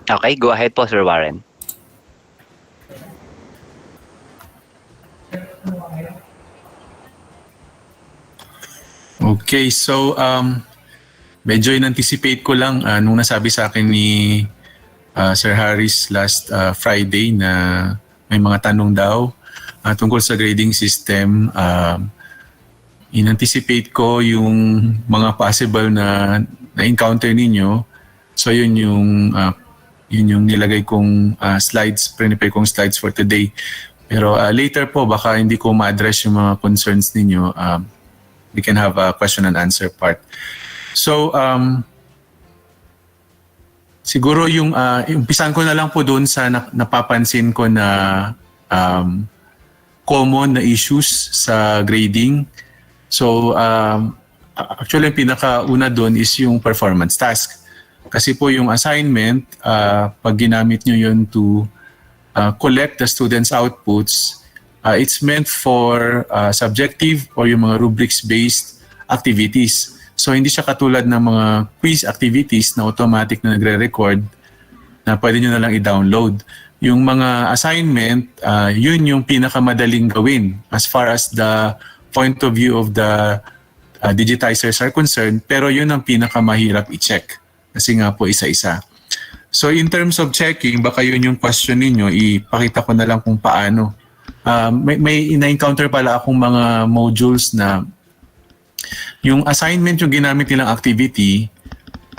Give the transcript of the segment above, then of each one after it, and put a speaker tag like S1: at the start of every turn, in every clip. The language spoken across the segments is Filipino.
S1: Okay, go ahead po, Sir Warren.
S2: Okay, so medyo in-anticipate ko lang nung nasabi sa akin ni Sir Harris last Friday na may mga tanong daw tungkol sa grading system. In-anticipate ko yung mga possible na encounter ninyo. So yun yung nilagay kong slides, prepare kong slides for today. Pero later po baka hindi ko ma-address yung mga concerns ninyo. We can have a question and answer part. So siguro yung umpisan ko na lang po doon sa napapansin ko na common na issues sa grading. So actually yung pinakauna doon is yung performance task. Kasi po yung assignment, pag ginamit nyo yun to collect the students' outputs, it's meant for subjective or yung mga rubrics-based activities. So hindi siya katulad ng mga quiz activities na automatic na nagre-record na pwede nyo na lang i-download. Yung mga assignment, yun yung pinakamadaling gawin as far as the point of view of the digitizers are concerned, pero yun ang pinakamahirap i-check kasi nga po isa-isa. So in terms of checking, baka yun yung question ninyo, ipakita ko na lang kung paano. May na-encounter pala akong mga modules na yung assignment yung ginamit nilang activity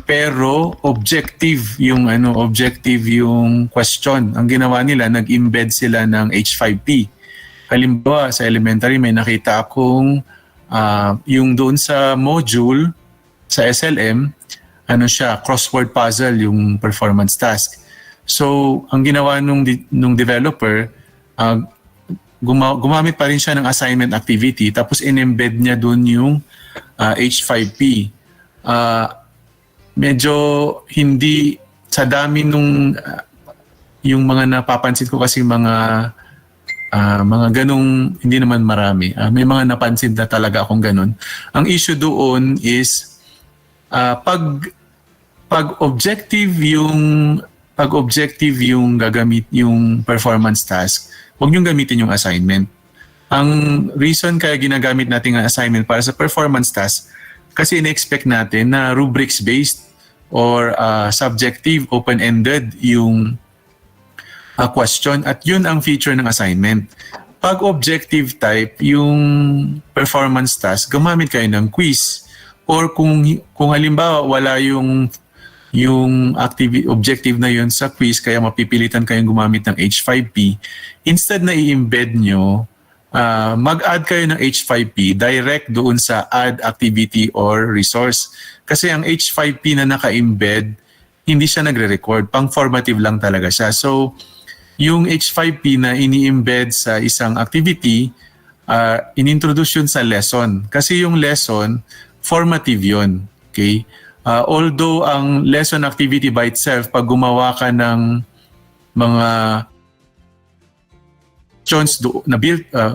S2: pero objective yung question. Ang ginawa nila, nag-embed sila ng H5P. Halimbawa sa elementary may nakita akong yung doon sa module sa SLM, crossword puzzle yung performance task. So ang ginawa nung developer, gumamit pa rin siya ng assignment activity tapos in-embed niya doon yung H5P. Medyo hindi sa dami nung yung mga napapansin ko kasi mga ganong hindi naman marami. May mga napansin na talaga akong ganon. Ang issue doon is pag objective yung gagamit yung performance task, huwag niyong gamitin yung assignment. Ang reason kaya ginagamit natin ang assignment para sa performance task, kasi ina-expect natin na rubrics-based or subjective, open-ended yung question at yun ang feature ng assignment. Pag objective type, yung performance task, gumamit kayo ng quiz. Or kung halimbawa wala yung objective na yun sa quiz, kaya mapipilitan kayong gumamit ng H5P, instead na i-embed nyo, mag-add kayo ng H5P direct doon sa add activity or resource. Kasi ang H5P na naka-embed, hindi siya nagre-record. Pang-formative lang talaga siya. So, yung H5P na ini-embed sa isang activity, inintroduce yun sa lesson. Kasi yung lesson, formative yun. Okay? Although ang lesson activity by itself, pag gumawa ka ng mga questions na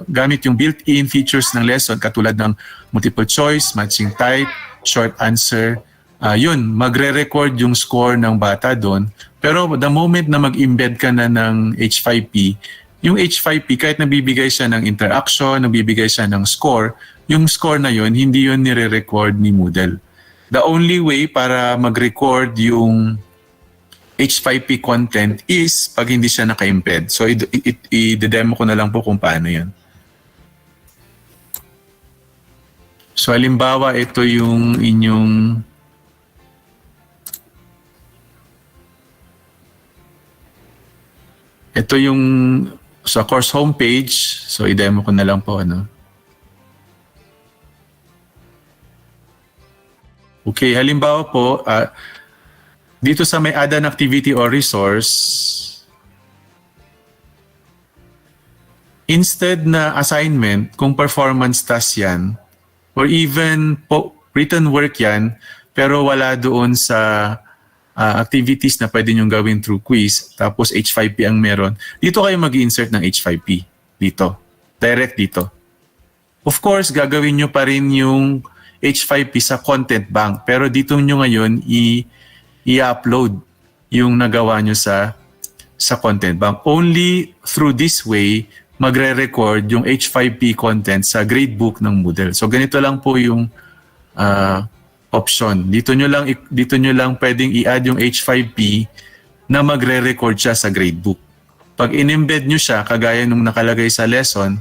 S2: gamit yung built-in features ng lesson katulad ng multiple choice, matching type, short answer, yun, magre-record yung score ng bata doon. Pero the moment na mag-embed ka na ng H5P, yung H5P kahit nabibigay siya ng interaction, nabibigay siya ng score, yung score na yun, hindi yun nire-record ni Moodle. The only way para mag-record yung H5P content is pag hindi siya naka-embed. So, i-demo ko na lang po kung paano yun. So, halimbawa, ito yung inyong sa course homepage. So, i-demo ko na lang po, Okay, halimbawa po, dito sa may add an activity or resource, instead na assignment, kung performance task yan, or even written work yan, pero wala doon sa activities na pwede nyong gawin through quiz, tapos H5P ang meron, dito kayo mag-insert ng H5P. Dito. Direct dito. Of course, gagawin nyo pa rin yung H5P sa content bank, pero dito nyo ngayon i-upload yung nagawa nyo sa content bank. Only through this way, magre-record yung H5P content sa gradebook ng Moodle. So ganito lang po yung option. Dito nyo lang pwedeng i-add yung H5P na magre-record siya sa gradebook. Pag in-embed nyo siya, kagaya nung nakalagay sa lesson,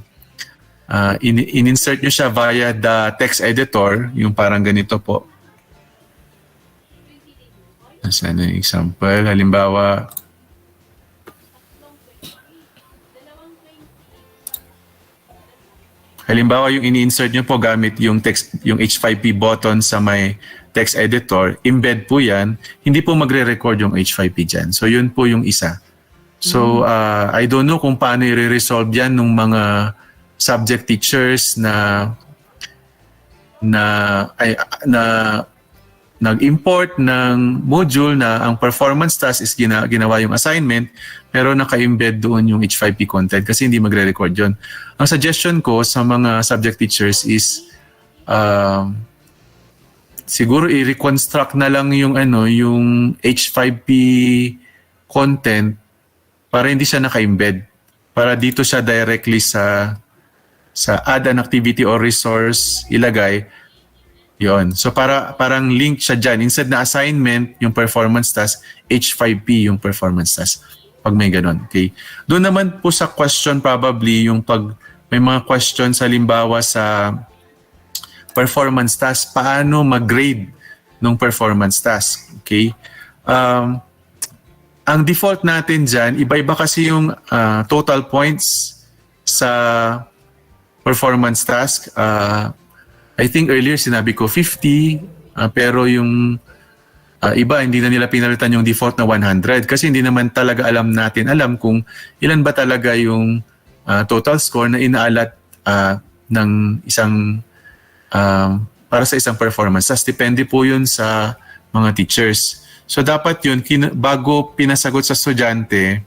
S2: in-insert nyo siya via the text editor, yung parang ganito po. Nasaan yung example? Halimbawa yung ini-insert nyo po gamit yung H5P button sa may text editor, embed po yan, hindi po magre-record yung H5P dyan. So yun po yung isa. So I don't know kung paano i-resolve yan ng mga subject teachers na nag-import ng module na ang performance task is ginawa yung assignment pero naka-embed doon yung H5P content kasi hindi magre-record yun. Ang suggestion ko sa mga subject teachers is siguro i-reconstruct na lang yung yung H5P content para hindi siya naka-embed. Para dito siya directly sa add an activity or resource ilagay. Yon. So parang link siya dyan. Instead na assignment, yung performance task, H5P yung performance task. Pag may ganun. Okay. Doon naman po sa question probably yung pag may mga questions halimbawa sa performance task, paano mag-grade ng performance task. Okay. Ang default natin dyan, iba-iba kasi yung total points sa performance task. I think earlier sinabi ko 50, pero yung iba hindi na nila pinalitan yung default na 100 kasi hindi naman talaga alam kung ilan ba talaga yung total score na inaalat ng isang para sa isang performance. Tas depende po yun sa mga teachers. So dapat yun, bago pinasagot sa estudyante,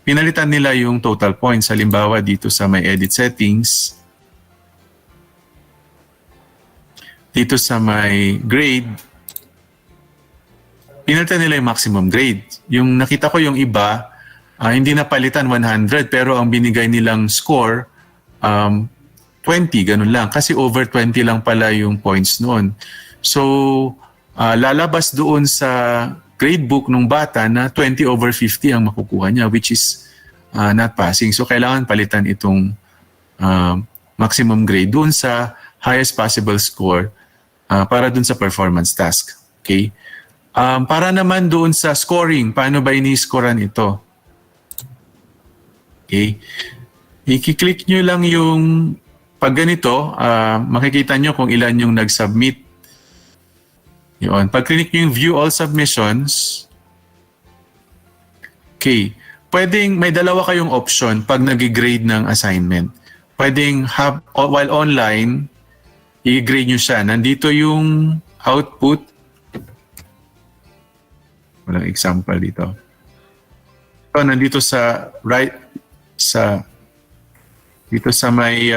S2: pinalitan nila yung total points. Halimbawa dito sa may edit settings, dito sa may grade, pinalitan nila yung maximum grade. Yung nakita ko yung iba, hindi napalitan 100 pero ang binigay nilang score 20, ganun lang. Kasi over 20 lang pala yung points noon. So, lalabas doon sa gradebook ng bata na 20 over 50 ang makukuha niya, which is not passing. So, kailangan palitan itong maximum grade doon sa highest possible score para doon sa performance task. Okay? Para naman doon sa scoring, paano ba ini-scorean ito? Okay? I-click nyo lang yung pag ganito, makikita nyo kung ilan yung nag-submit. Yun. Pag-click nyo yung view all submissions, okay, pwedeng may dalawa kayong option pag nag-grade ng assignment. Pwedeng while online, i-grade nyo siya. Nandito yung output. Walang example dito. So, nandito sa dito sa may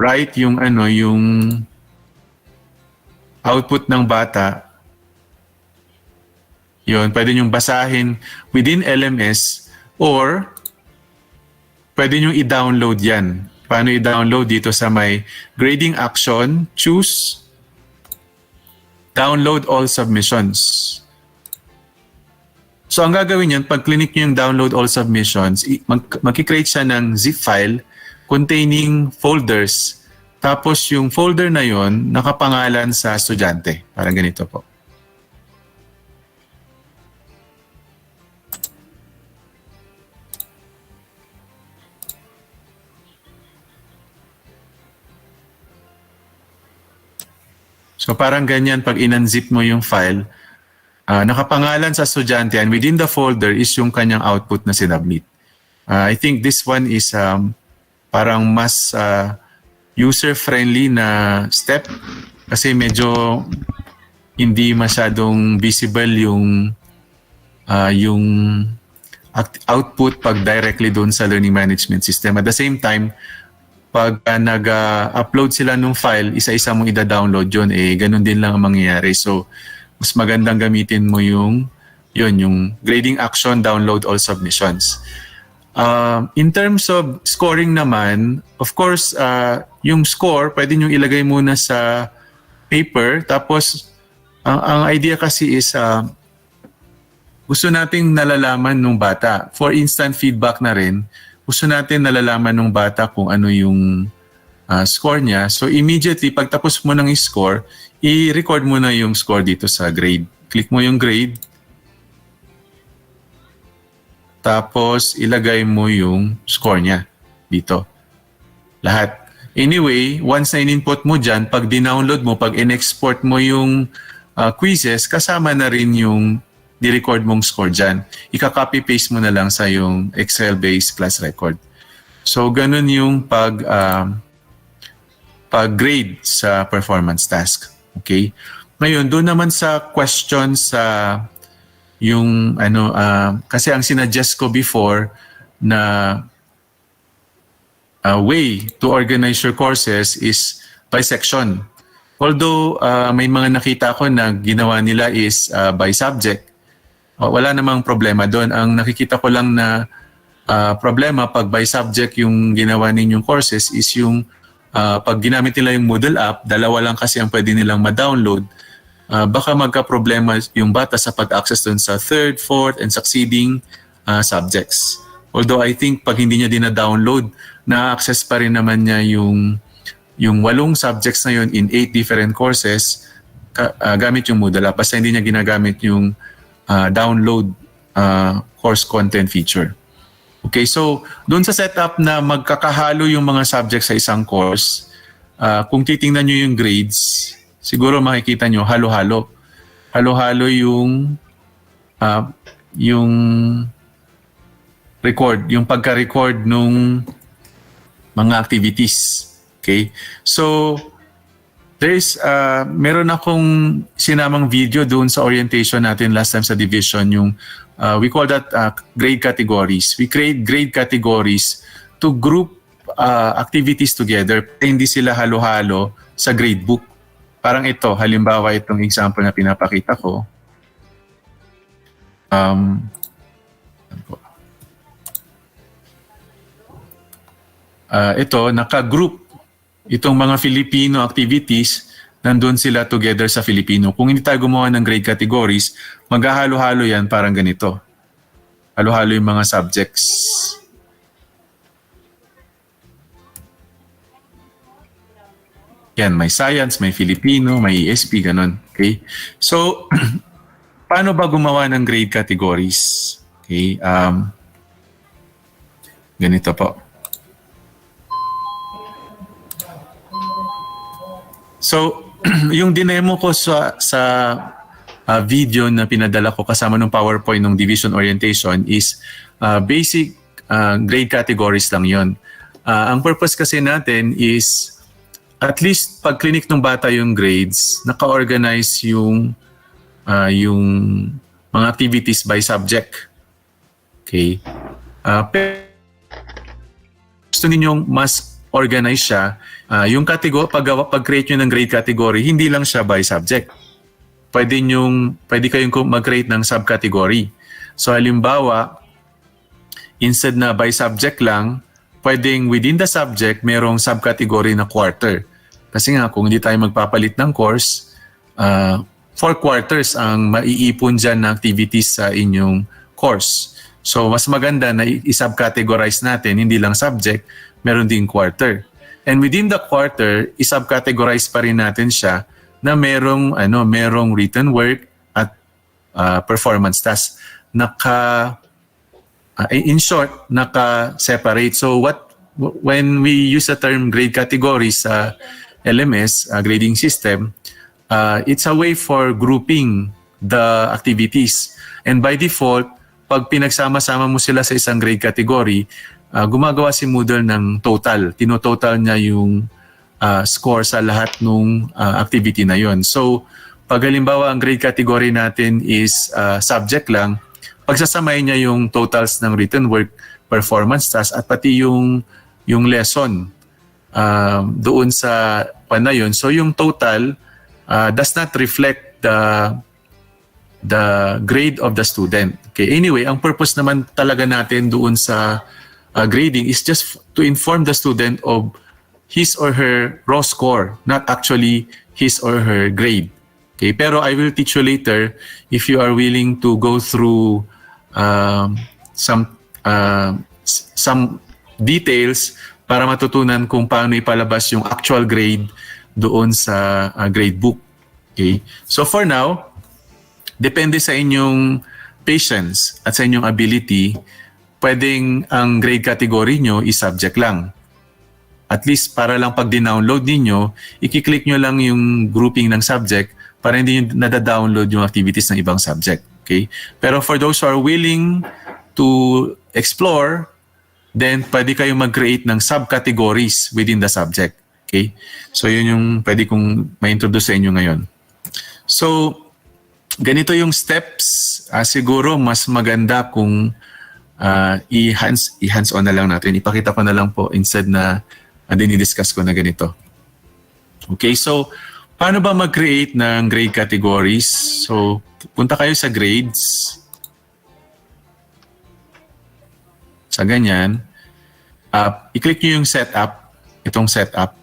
S2: right yung yung output ng bata. Yun, pwede nyo basahin within LMS or pwede nyo i-download yan. Paano i-download? Dito sa may grading action, choose, download all submissions. So ang gagawin yan, pag click nyo yung download all submissions, mag-create siya ng zip file containing folders. Tapos yung folder na yon nakapangalan sa estudyante. Parang ganito po. So parang ganyan pag in-unzip mo yung file, nakapangalan sa estudyante and within the folder is yung kanyang output na sinubmit. I think this one is parang mas user-friendly na step kasi medyo hindi masyadong visible yung output pag directly doon sa learning management system. At the same time, pag nag-upload sila ng file, isa-isa mong ida-download yun, ganun din lang ang mangyayari. So, mas magandang gamitin mo yung Yun, yung grading action, download all submissions. In terms of scoring naman, of course, yung score, pwede nyo ilagay muna sa paper. Tapos, ang idea kasi is, gusto nating nalalaman ng bata. For instant feedback na rin, gusto natin nalalaman ng bata kung ano yung score niya. So immediately, pagtapos mo ng score, i-record mo na yung score dito sa grade. Click mo yung grade. Tapos ilagay mo yung score niya dito. Lahat. Anyway, once na in-input mo dyan, pag dinownload mo, pag in-export mo yung quizzes, kasama na rin yung di-record mong score dyan. Ika-copy-paste mo na lang sa yung Excel-based class record. So, ganun yung pag-grade sa performance task. Okay? Ngayon, doon naman sa question sa yung kasi ang sinuggest ko before na way to organize your courses is by section. Although may mga nakita ko na ginawa nila is by subject, wala namang problema doon. Ang nakikita ko lang na problema pag by subject yung ginawa ninyong courses is yung pag ginamit nila yung Moodle app, dalawa lang kasi ang pwede nilang ma-download. Baka magka-problema yung bata sa pag-access doon sa third, fourth, and succeeding subjects. Although I think pag hindi niya din-download, na-access pa rin naman niya yung 8 subjects na yun in 8 different courses gamit yung Moodle app. Basta hindi niya ginagamit yung download course content feature. Okay, so doon sa setup na magkakahalo yung mga subjects sa isang course, kung titingnan nyo yung grades, siguro makikita nyo halo-halo. Halo-halo yung record, yung pagka-record nung mga activities. Okay? So, meron akong sinamang video doon sa orientation natin last time sa division, yung we call that grade categories. We create grade categories to group activities together. Hindi sila halo-halo sa grade book. Parang ito, halimbawa itong example na pinapakita ko. Ito, naka-group. Itong mga Filipino activities, nandun sila together sa Filipino. Kung hindi tayo gumawa ng grade categories, maghahalo-halo yan parang ganito. Halo-halo yung mga subjects. Yan, may science, may Filipino, may ESP, ganun. Okay? So, paano ba gumawa ng grade categories? Okay? Ganito po. So, yung dinemo ko sa video na pinadala ko kasama ng PowerPoint ng division orientation is basic grade categories lang yon. Ang purpose kasi natin is at least pag clinic ng bata yung grades, naka-organize yung mga activities by subject. Okay? Gusto ninyong mas organize siya. Yung pag-create nyo ng grade category, hindi lang siya by subject. Pwede kayong mag-create ng subcategory. So halimbawa, instead na by subject lang, pwedeng within the subject, merong subcategory na quarter. Kasi nga, kung hindi tayo magpapalit ng course, 4 quarters ang maiipon dyan na activities sa inyong course. So mas maganda na i-subcategorize natin, hindi lang subject, meron din quarter. And within the quarter, i-subcategorize pa rin natin siya na merong written work at performance task. In short, naka-separate. So when we use the term grade categories sa LMS, grading system, it's a way for grouping the activities. And by default, pag pinagsama-sama mo sila sa isang grade category, gumagawa si Moodle ng total. Tinototal niya yung score sa lahat ng activity na yon. So, pag halimbawa ang grade category natin is subject lang, pagsasamahin niya yung totals ng written work, performance task, at pati yung lesson doon sa pan na yun. So, yung total does not reflect the grade of the student. Okay, anyway, ang purpose naman talaga natin doon sa grading is just to inform the student of his or her raw score, not actually his or her grade. Okay, pero I will teach you later if you are willing to go through some details para matutunan kung paano ipalabas yung actual grade doon sa grade book. Okay? So for now, depende sa inyong patience at sa inyong ability, pwedeng ang grade category nyo is subject lang. At least para lang pag dinownload ninyo, i-click nyo lang yung grouping ng subject para hindi nyo nada-download yung activities ng ibang subject. Okay? Pero for those who are willing to explore, then pwede kayong mag-create ng subcategories within the subject. Okay? So yun yung pwede kong ma-introduce sa inyo ngayon. So, ganito yung steps. Siguro mas maganda kung i-hands-on na lang natin. Ipakita ko na lang po instead na dinidiscuss ko na ganito. Okay, so paano ba mag-create ng grade categories? So, punta kayo sa grades. Sa ganyan. I-click nyo yung setup. Itong setup.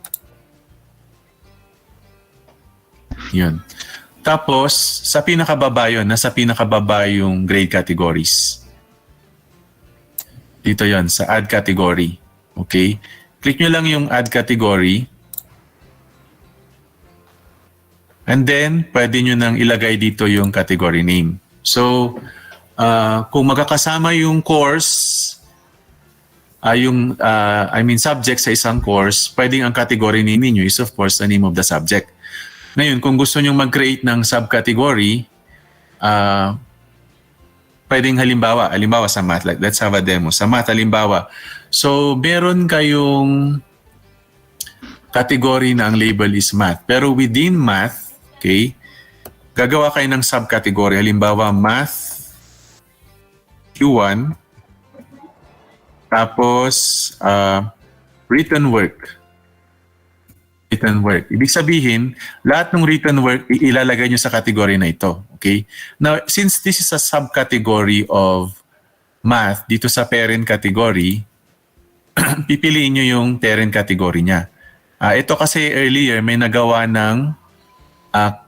S2: Yun. Tapos, sa pinakababa yun. Nasa pinakababa yung grade categories. Dito yon sa add category. Okay? Click nyo lang yung add category. And then, pwede nyo nang ilagay dito yung category name. So, kung magkakasama yung course, subject sa isang course, pwedeng ang category name niyo is of course the name of the subject. Ngayon, kung gusto nyo mag-create ng subcategory, pwedeng halimbawa sa math, like let's have a demo. Sa math, halimbawa. So, meron kayong category na ang label is math. Pero within math, okay, gagawa kayo ng subcategory. Halimbawa, math Q1, tapos written work. Written work. Ibig sabihin, lahat ng written work ilalagay nyo sa category na ito. Okay? Now, since this is a subcategory of math dito sa parent category, pipiliin nyo yung parent category niya. Ito kasi earlier may nagawa ng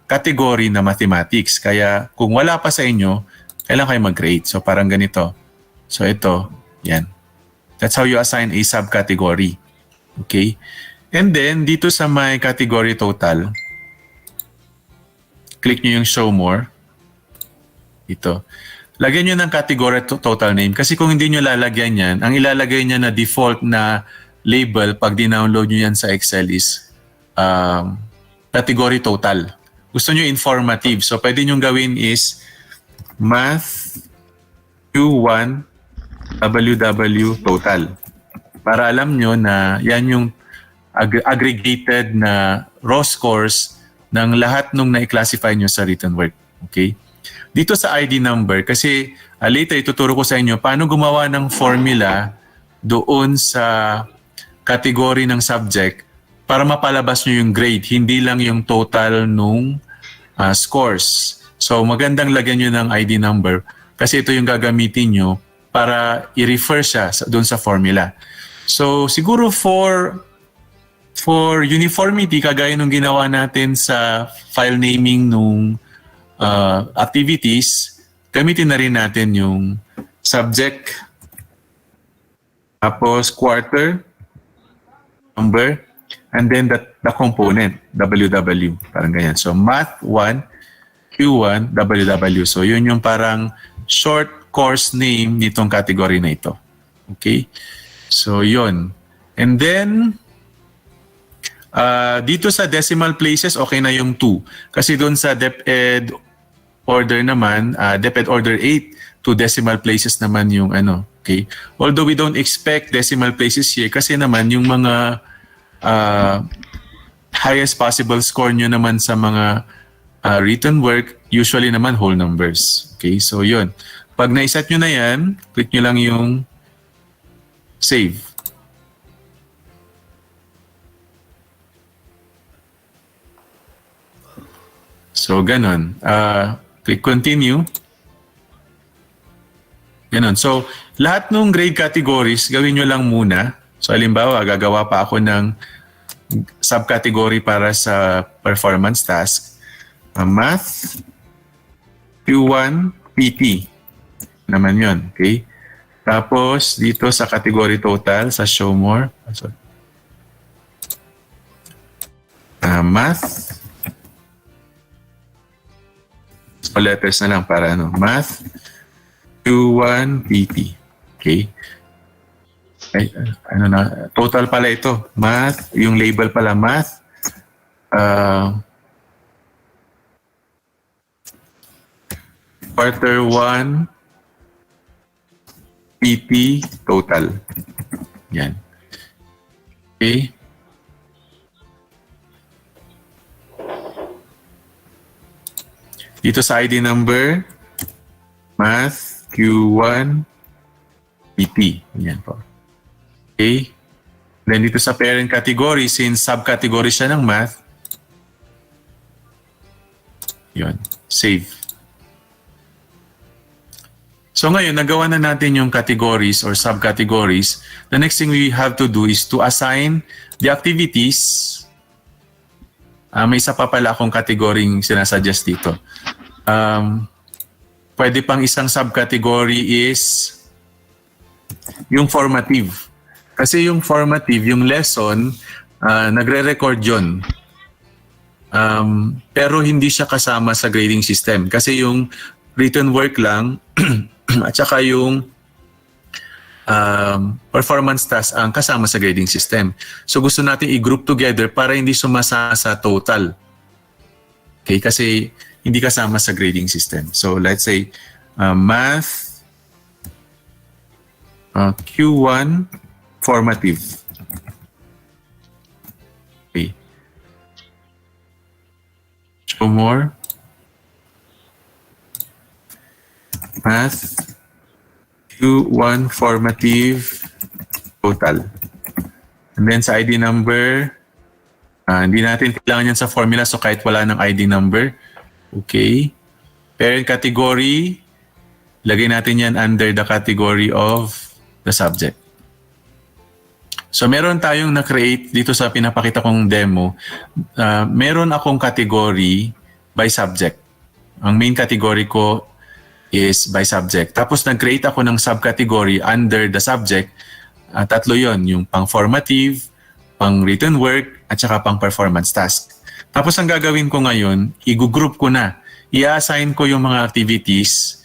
S2: category na mathematics. Kaya kung wala pa sa inyo, kailangan kayo mag-create. So parang ganito. So ito, yan. That's how you assign a subcategory. Okay? And then, dito sa my category total, click nyo yung show more. Ito. Lagyan nyo ng category total name. Kasi kung hindi nyo lalagyan yan, ang ilalagay niya na default na label pag dinownload nyo yan sa Excel is category total. Gusto nyo informative. So, pwede nyo gawin is math Q1 WW total. Para alam nyo na yan yung aggregated na raw scores ng lahat nung na-classify nyo sa written work. Okay? Dito sa ID number, kasi later ituturo ko sa inyo paano gumawa ng formula doon sa category ng subject para mapalabas nyo yung grade, hindi lang yung total nung scores. So magandang lagyan nyo ng ID number kasi ito yung gagamitin nyo para i-refer siya doon sa formula. So siguro for uniformity, kagaya nung ginawa natin sa file naming nung activities, gamitin na rin natin yung subject, tapos quarter, number, and then the component, WW, parang ganyan. So math 1, Q1, WW. So yun yung parang short course name nitong category na ito. Okay? So yun. And then, dito sa decimal places, okay na yung 2. Kasi doon sa DepEd order naman, DepEd order 8 to decimal places naman yung ano. Okay? Although we don't expect decimal places here kasi naman yung mga highest possible score nyo naman sa mga written work, usually naman whole numbers. Okay? So yun. Pag naiset nyo na yan, click nyo lang yung save. So, ganun. Click continue. Ganun. So, lahat ng grade categories, gawin nyo lang muna. So, halimbawa, gagawa pa ako ng subcategory para sa performance task. Math, Q1, PT. Naman yun. Okay? Tapos, dito sa category total, sa show more. Math. So, letters na lang para ano. Math, Q1, PT. Okay? Ay, ano na, total pala ito. Math, yung label pala math. Quarter 1, PT, total. Yan. Okay. Dito sa ID number, math, Q1, PT. Yan po. Okay. Then dito sa parent category, since subcategory siya ng math, yun, save. So ngayon, nagawa na natin yung categories or subcategories. The next thing we have to do is to assign the activities. May isa pa pala akong category sinasuggest dito. Pwede pang isang subcategory is yung formative. Kasi yung formative, yung lesson, nagre-record yun. Pero hindi siya kasama sa grading system. Kasi yung written work lang at saka yung performance task ang kasama sa grading system. So gusto natin i-group together para hindi sumasama sa total. Okay, kasi hindi kasama sa grading system. So let's say math Q1 formative. Okay. Show more. Math Q1 formative total. And then sa ID number, hindi natin kailangan yan sa formula, so kahit wala ng ID number. Okay. Parent category, lagay natin yan under the category of the subject. So meron tayong na-create dito sa pinapakita kong demo. Meron akong category by subject. Ang main category ko is by subject. Tapos nag-create ako ng subcategory under the subject. Tatlo yon, yung pang-formative, pang-written work, at saka pang-performance task. Tapos ang gagawin ko ngayon, i-group ko na. I-assign ko yung mga activities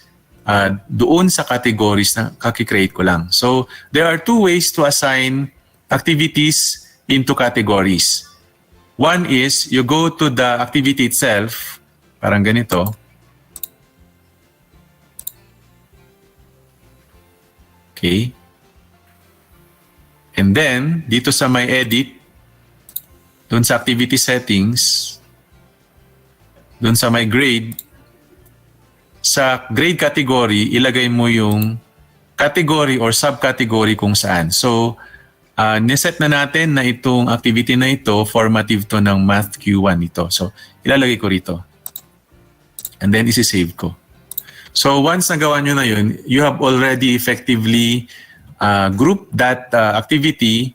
S2: doon sa categories na kaki-create ko lang. So, there are two ways to assign activities into categories. One is, you go to the activity itself, parang ganito. Okay. And then, dito sa my edit, doon sa activity settings, doon sa my grade, sa grade category, ilagay mo yung category or subcategory kung saan. So, niset na natin na itong activity na ito, formative to ng Math Q1 ito. So, ilalagay ko rito. And then, isi-save ko. So, once nagawa nyo na yun, you have already effectively grouped that activity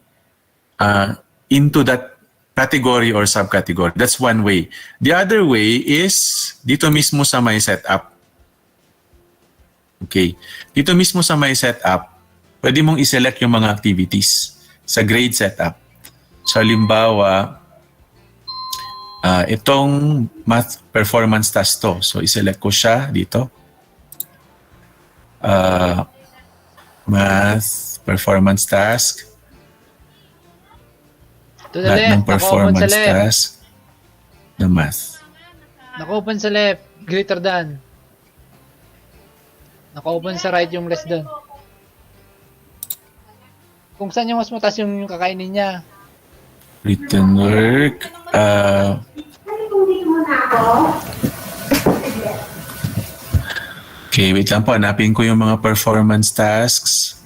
S2: into that category or subcategory. That's one way. The other way is dito mismo sa my setup. Okay. Dito mismo sa my setup, pwede mong iselect yung mga activities sa grade setup. So, halimbawa, itong math performance task to. So, iselect ko siya dito. Math performance task. Lahat ng performance task na math.
S1: Naka-open sa left, greater than. Naka-open sa right yung less than. Kung saan yung mas mataas yung kakainin niya.
S2: Written work. Okay, wait lang po. Hanapin ko yung mga performance tasks.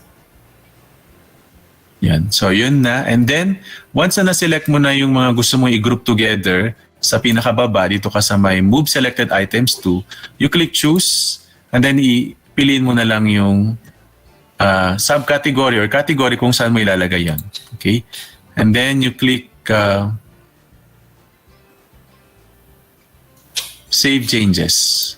S2: Yan. So, yun na. And then, once na na-select mo na yung mga gusto mong i-group together, sa pinakababa, dito ka sa may Move Selected Items to, you click Choose, and then piliin mo na lang yung subcategory or category kung saan mo ilalagay yan. Okay? And then you click Save Changes.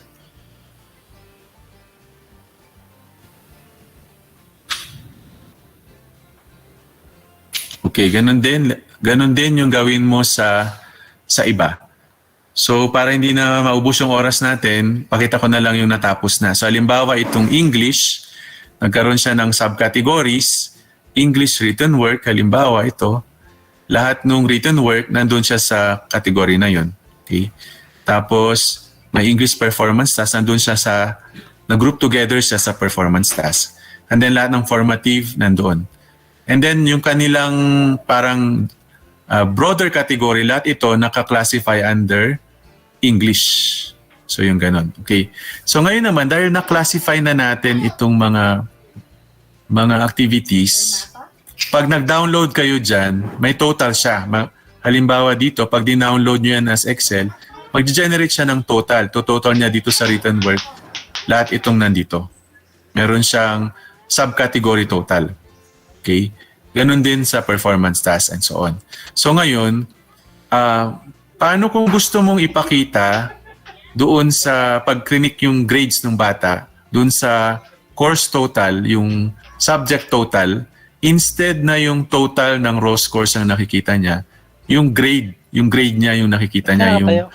S2: Okay, ganun din yung gawin mo sa iba. So, para hindi na maubos yung oras natin, pakita ko na lang yung natapos na. So, halimbawa, itong English, nagkaroon siya ng subcategories, English written work, halimbawa ito, lahat ng written work, nandun siya sa category na yun. Okay? Tapos, may English performance task, nandun siya nag-group together siya sa performance task. And then, lahat ng formative, nandun. And then, yung kanilang parang broader category, lahat ito naka-classify under English. So, yung ganun. Okay. So, ngayon naman, dahil na-classify na natin itong mga activities, pag nag-download kayo dyan, may total siya. Halimbawa dito, pag din-download nyo yan as Excel, mag-generate siya ng total. Total niya dito sa written work, lahat itong nandito. Meron siyang subcategory total. Okay? Ganon din sa performance task and so on. So ngayon, paano kung gusto mong ipakita doon sa pag-clinic yung grades ng bata, doon sa course total, yung subject total, instead na yung total ng raw scores ang nakikita niya, yung grade niya yung nakikita niya,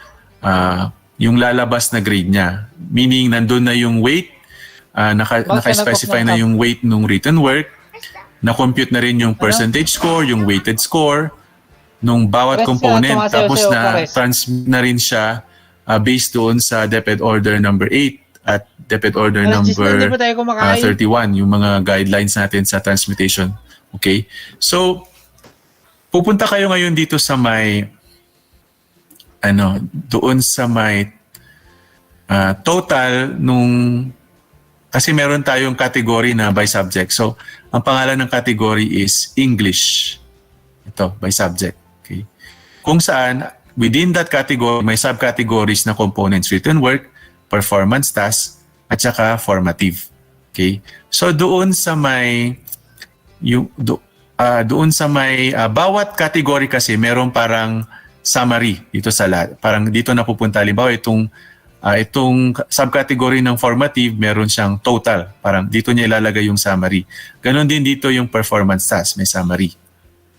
S2: yung lalabas na grade niya. Meaning, nandun na yung weight, naka-specify na yung weight ng written work, na-compute na rin yung percentage score, yung weighted score, nung bawat component. Tapos na-transmit na rin siya based doon sa DepEd Order number 8 at DepEd Order number 31, yung mga guidelines natin sa transmutation. Okay? So, pupunta kayo ngayon dito sa may doon sa may total nung kasi meron tayong category na by subject. So, ang pangalan ng category is English. Ito, by subject. Okay? Kung saan, within that category, may subcategories na components, written work, performance task, at saka formative. Okay? So, doon sa may bawat category kasi meron parang summary dito sa lahat. Parang dito napupunta. Halimbawa, itong subcategory ng formative, meron siyang total. Parang dito niya ilalagay yung summary. Ganon din dito yung performance task, may summary.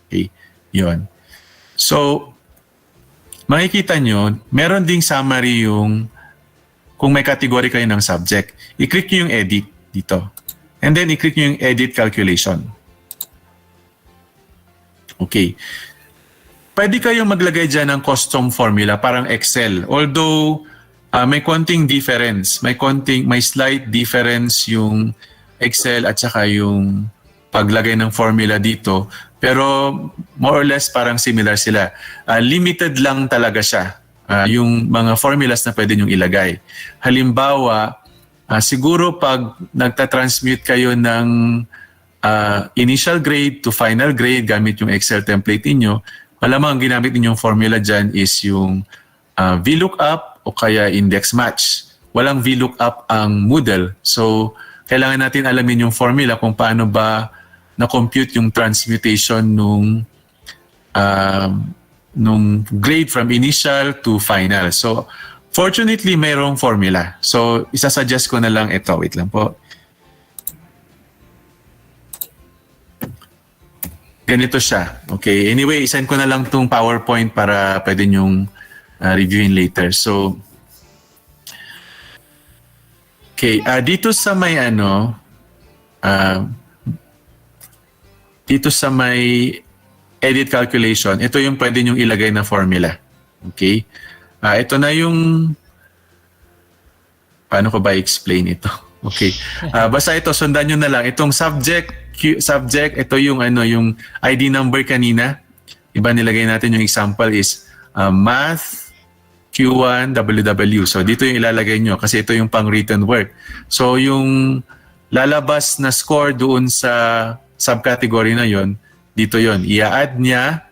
S2: Okay, yun. So, makikita nyo, meron ding summary yung kung may category kayo ng subject. I-click nyo yung edit dito. And then, i-click nyo yung edit calculation. Okay. Pwede kayong maglagay dyan ng custom formula, parang Excel. Although, may konting difference. May slight difference yung Excel at saka yung paglagay ng formula dito. Pero more or less parang similar sila. Limited lang talaga siya. Yung mga formulas na pwede nyong ilagay. Halimbawa, siguro pag nagtatransmute kayo ng initial grade to final grade gamit yung Excel template niyo, malamang ang ginamit ninyong formula dyan is yung VLOOKUP o kaya index match. Walang VLOOKUP ang Moodle. So, kailangan natin alamin yung formula kung paano ba na-compute yung transmutation nung grade from initial to final. So, fortunately, mayroong formula. So, isasuggest ko na lang ito. Wait lang po. Ganito siya. Okay. Anyway, isend ko na lang tong PowerPoint para pwede nyong reviewin later. So, okay. Dito sa may dito sa may edit calculation, ito yung pwede nyong ilagay na formula. Okay. Ito na yung paano ko ba explain ito? Okay. Basta ito, sundan nyo na lang. Itong subject, ito yung yung ID number kanina. Iba nilagay natin yung example is math Q1 WW. So dito yung ilalagay nyo kasi ito yung pang written work. So yung lalabas na score doon sa subcategory na yon, dito yon. I-add niya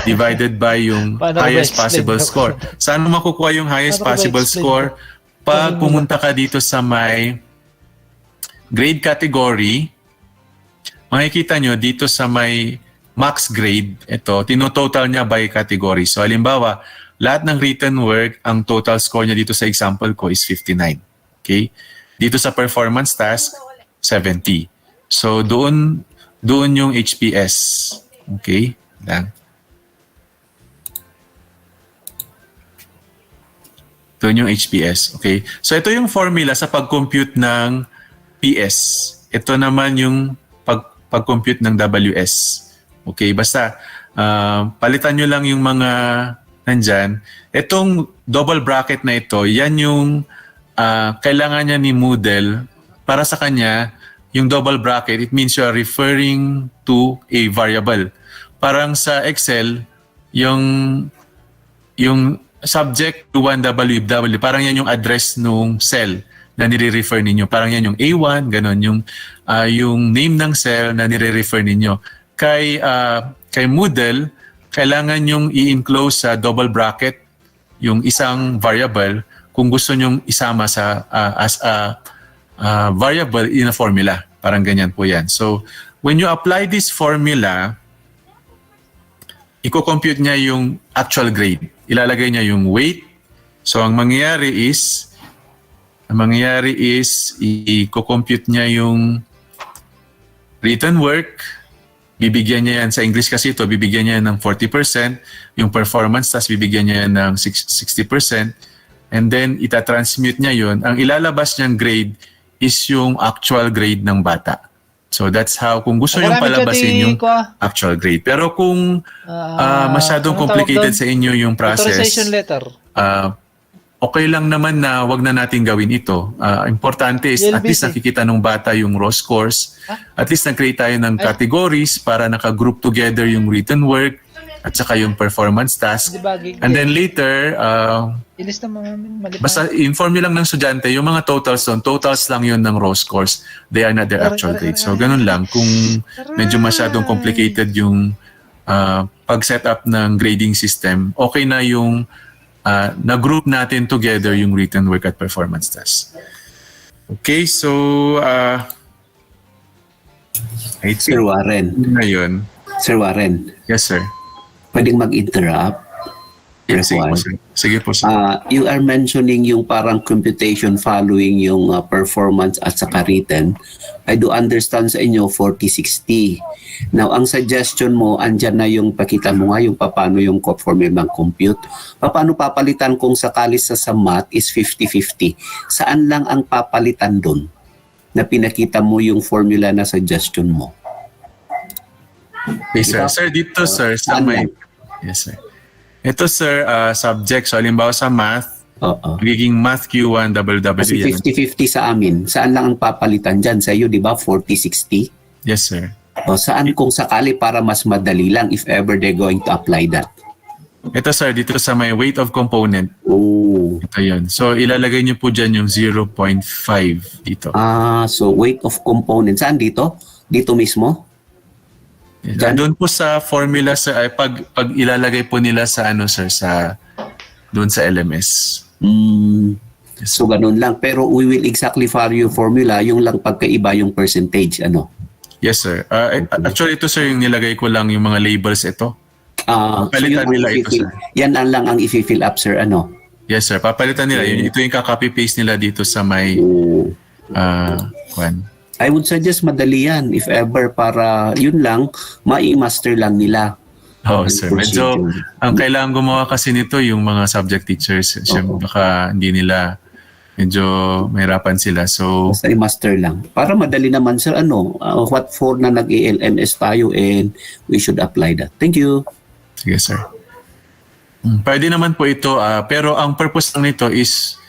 S2: divided by yung
S1: Paano ko
S2: highest
S1: ba-explain
S2: possible
S1: ako?
S2: score. Saan mo makukuha yung highest
S1: Paano ko
S2: possible
S1: ba-explain
S2: score? Pag
S1: Paano mo
S2: pumunta ka dito sa may grade category, makikita nyo dito sa may max grade, ito, tinototal niya by category. So halimbawa, lahat ng written work, ang total score niya dito sa example ko is 59. Okay? Dito sa performance task, 70. So doon yung HPS. Okay? Lang. Doon yung HPS. Okay? So ito yung formula sa pag-compute ng PS. Ito naman yung pag-compute ng WS. Okay? Basta, palitan nyo lang yung mga nandyan. Itong double bracket na ito, yan yung kailangan niya ni Moodle. Para sa kanya, yung double bracket, it means you are referring to a variable. Parang sa Excel, yung subject to 1WW, parang yan yung address nung cell na nire-refer ninyo. Parang yan yung A1, ganon, yung name ng cell na nire-refer ninyo. Kay Moodle, kailangan yung i-enclose sa double bracket yung isang variable kung gusto nyong isama sa as a variable in a formula. Parang ganyan po yan. So, when you apply this formula, i-compute niya yung actual grade. Ilalagay niya yung weight. So, ang mangyayari is i-compute niya yung written work. Bibigyan niya yan sa English kasi ito, bibigyan niya ng 40%. Yung performance task, bibigyan niya yan ng 60%. And then, itatransmute niya yun. Ang ilalabas niyang grade is yung actual grade ng bata. So that's how, kung gusto nyo palabasin yung actual grade. Pero kung masyadong complicated sa inyo yung process,
S1: authorization letter.
S2: Okay lang naman na wag na natin gawin ito. Importante is at least nakikita ng bata yung raw scores. At least nag-create tayo ng categories para naka-group together yung written work at saka yung performance task. And then later,
S1: ilista mo namin,
S2: basta inform nyo lang ng estudyante, yung mga totals doon, totals lang yun ng raw scores. They are not their actual grades. So ganun lang. Kung medyo masyadong complicated yung pag-set up ng grading system, okay na yung na-group natin together yung written work at performance test. Okay, so
S3: Sir Warren.
S2: Ngayon.
S3: Sir Warren.
S2: Yes, sir.
S3: Pwedeng mag-interrupt?
S2: Yes, sige po, sir. Sige po, sir.
S3: You are mentioning yung parang computation following yung performance at saka written. I do understand sa inyo 40-60. Now, ang suggestion mo, andyan na yung pakita mo nga yung paano yung formula ng compute. Paano papalitan kung sakali sa math is 50-50? Saan lang ang papalitan doon na pinakita mo yung formula na suggestion mo?
S2: Okay, sir. Sir, dito, sir, sa may... Yes, sir. Ito, sir, subject. So, halimbawa sa math, magiging math Q1, WW.
S3: Kasi 50-50 sa amin. Saan lang ang papalitan dyan? Sa iyo, di ba? 40-60?
S2: Yes, sir.
S3: O saan kung sakali para mas madali lang if ever they're going to apply that?
S2: Ito, sir, dito sa may weight of component.
S3: Oh.
S2: Ito yun. So, ilalagay niyo po dyan yung 0.5 dito.
S3: So weight of component. Saan dito? Dito mismo?
S2: Doon po sa formula, sir, ay pag ilalagay po nila sa ano, sir, sa doon sa LMS.
S3: So ganun lang. Pero we will exactly follow yung formula, yung lang pagkaiba yung percentage, ano?
S2: Yes, sir. Actually, ito, sir, yung nilagay ko lang yung mga labels ito.
S3: So
S2: Papalitan nila ito, sir.
S3: Yan ang lang ang i-fill up, sir, ano?
S2: Yes, sir. Papalitan nila. Ito yung kaka-copy-paste nila dito sa may kwan.
S3: I would suggest madali yan if ever para yun lang, mai-master lang nila.
S2: Oh, sir. Medyo, ang kailangan gumawa kasi nito yung mga subject teachers. Siyempre, baka hindi nila medyo mahirapan sila. So,
S3: basta i-master lang. Para madali naman, sir, ano, what for na nag-ELNS tayo and we should apply that. Thank you.
S2: Sige, sir. Pwede naman po ito, pero ang purpose lang nito is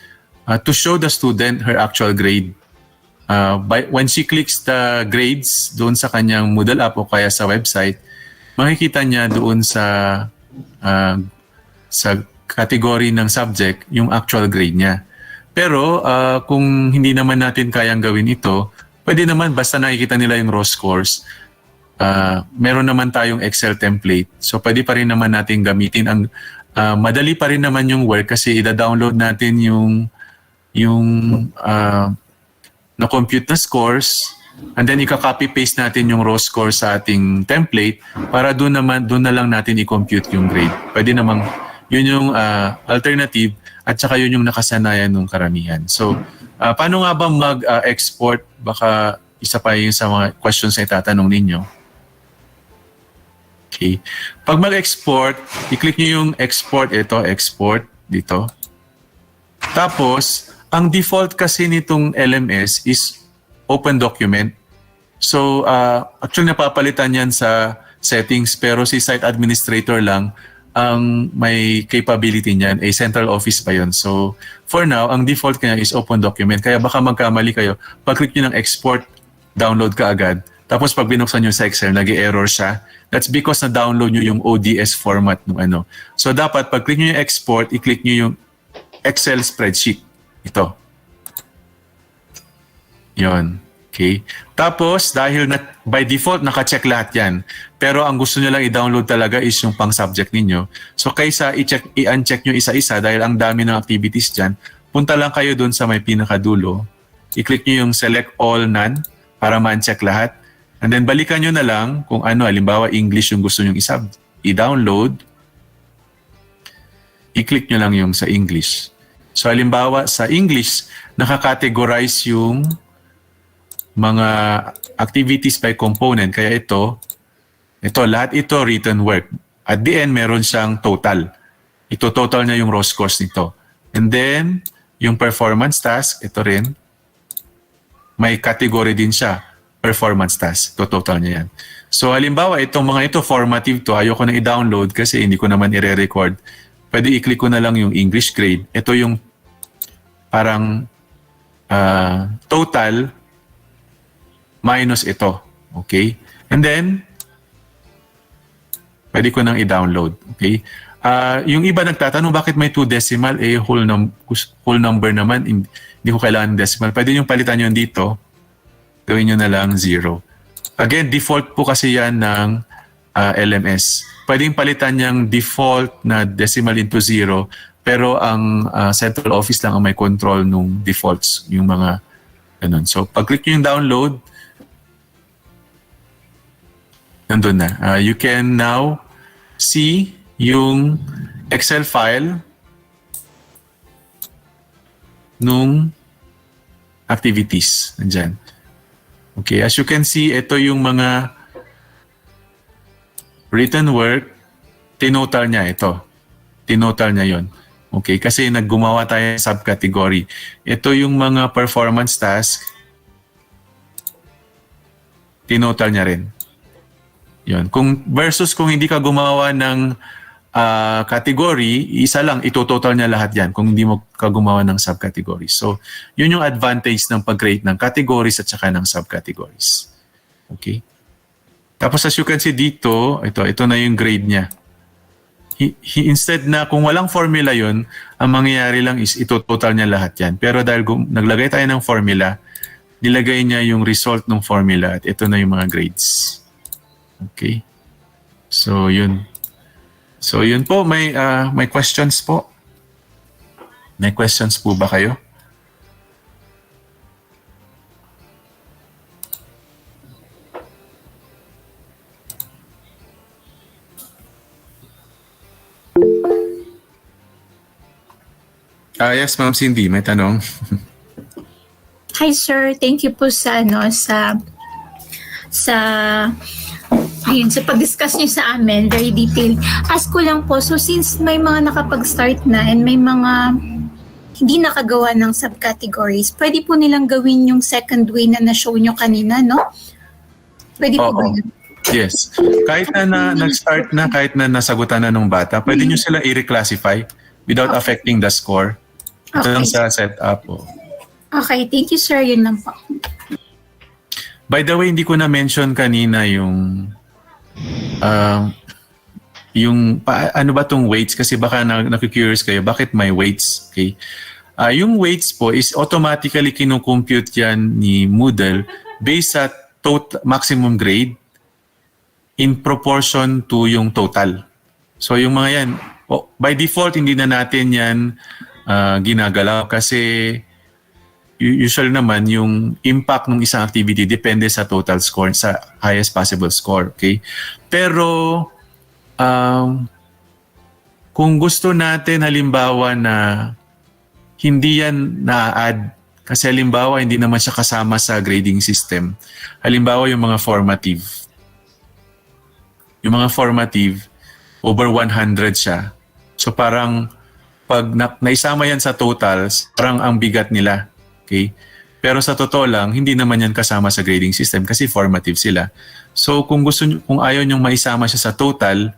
S2: to show the student her actual grade. When she clicks the grades doon sa kanyang Moodle app o kaya sa website, makikita niya doon sa category ng subject yung actual grade niya. Pero kung hindi naman natin kayang gawin ito, pwede naman basta nakikita nila yung raw scores, meron naman tayong Excel template. So pwede pa rin naman natin gamitin. Ang madali pa rin naman yung work kasi ida-download natin yung na-compute na scores, and then ika-copy paste natin yung raw score sa ating template para doon na lang natin i-compute yung grade. Pwede namang yun yung alternative at saka yun yung nakasanayan ng karamihan. So, paano nga ba mag-export? Baka isa pa yung sa mga questions na itatanong ninyo. Okay. Pag mag-export, i-click nyo yung export. Ito, export dito. Tapos, ang default kasi nitong LMS is open document. So, actually napapalitan yan sa settings pero si site administrator lang ang may capability niyan. Central office pa yon. So, for now, ang default kanya is open document. Kaya baka magkamali kayo. Pag-click nyo ng export, download ka agad. Tapos pag binuksan nyo sa Excel, nag-error siya. That's because na-download nyo yung ODS format ng ano. So, dapat pag-click nyo yung export, i-click nyo yung Excel spreadsheet. Ito. Yon. Okay. Tapos, dahil by default, naka-check lahat yan. Pero ang gusto nyo lang i-download talaga is yung pang-subject ninyo. So, kaysa i-uncheck nyo isa-isa dahil ang dami ng activities dyan, punta lang kayo dun sa may pinakadulo. I-click nyo yung select all none para ma-uncheck lahat. And then, balikan nyo na lang kung ano, halimbawa, English yung gusto nyo i-download. I-click nyo lang yung sa English. So, halimbawa, sa English, nakakategorize yung mga activities by component. Kaya ito, lahat ito written work. At the end, meron siyang total. Ito total niya yung raw scores nito. And then, yung performance task, ito rin, may category din siya, performance task. Ito total niya yan. So, halimbawa, itong mga ito, formative to, ayoko na i-download kasi hindi ko naman i-record. Pwede i-click ko na lang yung English grade. Ito yung parang total minus ito. Okay? And then, pwede ko nang i-download. Okay? Yung iba nagtatanong, bakit may 2 decimal? Whole number naman. Hindi ko kailangan decimal. Pwede nyo palitan yun dito. Gawin nyo na lang 0. Again, default po kasi yan ng LMS. Pwedeng palitan yung default na decimal into 0, pero ang central office lang ang may control nung defaults, yung mga ganun. So, pag-click nyo yung download, nandun na. You can now see yung Excel file nung activities. Nandyan. Okay, as you can see, ito yung mga written work, tinotal niya ito. Tinotal niya yon. Okay, kasi naggumawa tayo ng subcategory. Ito yung mga performance task, tinotal niya rin. Yon. Versus kung hindi ka gumawa ng category, isa lang, ito-total niya lahat yan kung hindi mo ka gumawa ng subcategories. So, yun yung advantage ng pag-create ng categories at saka ng subcategories. Okay? Tapos as you can see dito, ito na yung grade niya. Instead na kung walang formula yun, ang mangyayari lang is ito-total niya lahat yan. Pero dahil naglagay tayo ng formula, nilagay niya yung result ng formula at ito na yung mga grades. Okay? So, yun. So, yun po. May questions po? May questions po ba kayo? Yes, Ma'am Cindy, may tanong.
S4: Hi sir, thank you po sa pag-discuss niyo sa amin, very detailed. Ask ko lang po, so since may mga nakapag-start na and may mga hindi nakagawa ng subcategories, pwede po nilang gawin yung second way na na-show nyo kanina, no? Pwede po ba yun?
S2: Yes. Kahit na nag-start na, kahit na nasagutan na ng bata, pwede nyo sila i-reclassify without affecting the score. Ito lang sa setup.
S4: Okay, thank you sir. Yun lang po.
S2: By the way, hindi ko na-mention kanina yung ano ba tong weights? Kasi baka naku-curious kayo, bakit may weights? Okay. Yung weights po is automatically kinukompute yan ni Moodle based sa maximum grade in proportion to yung total. So yung mga yan, by default hindi na natin yan ginagalaw kasi usually naman yung impact ng isang activity depende sa total score, sa highest possible score. Okay? Pero kung gusto natin halimbawa na hindi yan na-add, kasi halimbawa hindi naman siya kasama sa grading system. Halimbawa yung mga formative. Yung mga formative, over 100 siya. So parang pag naisama yan sa totals, parang ang bigat nila. Okay? Pero sa totoo lang, hindi naman yan kasama sa grading system kasi formative sila. So kung kung ayaw nyong maisama siya sa total,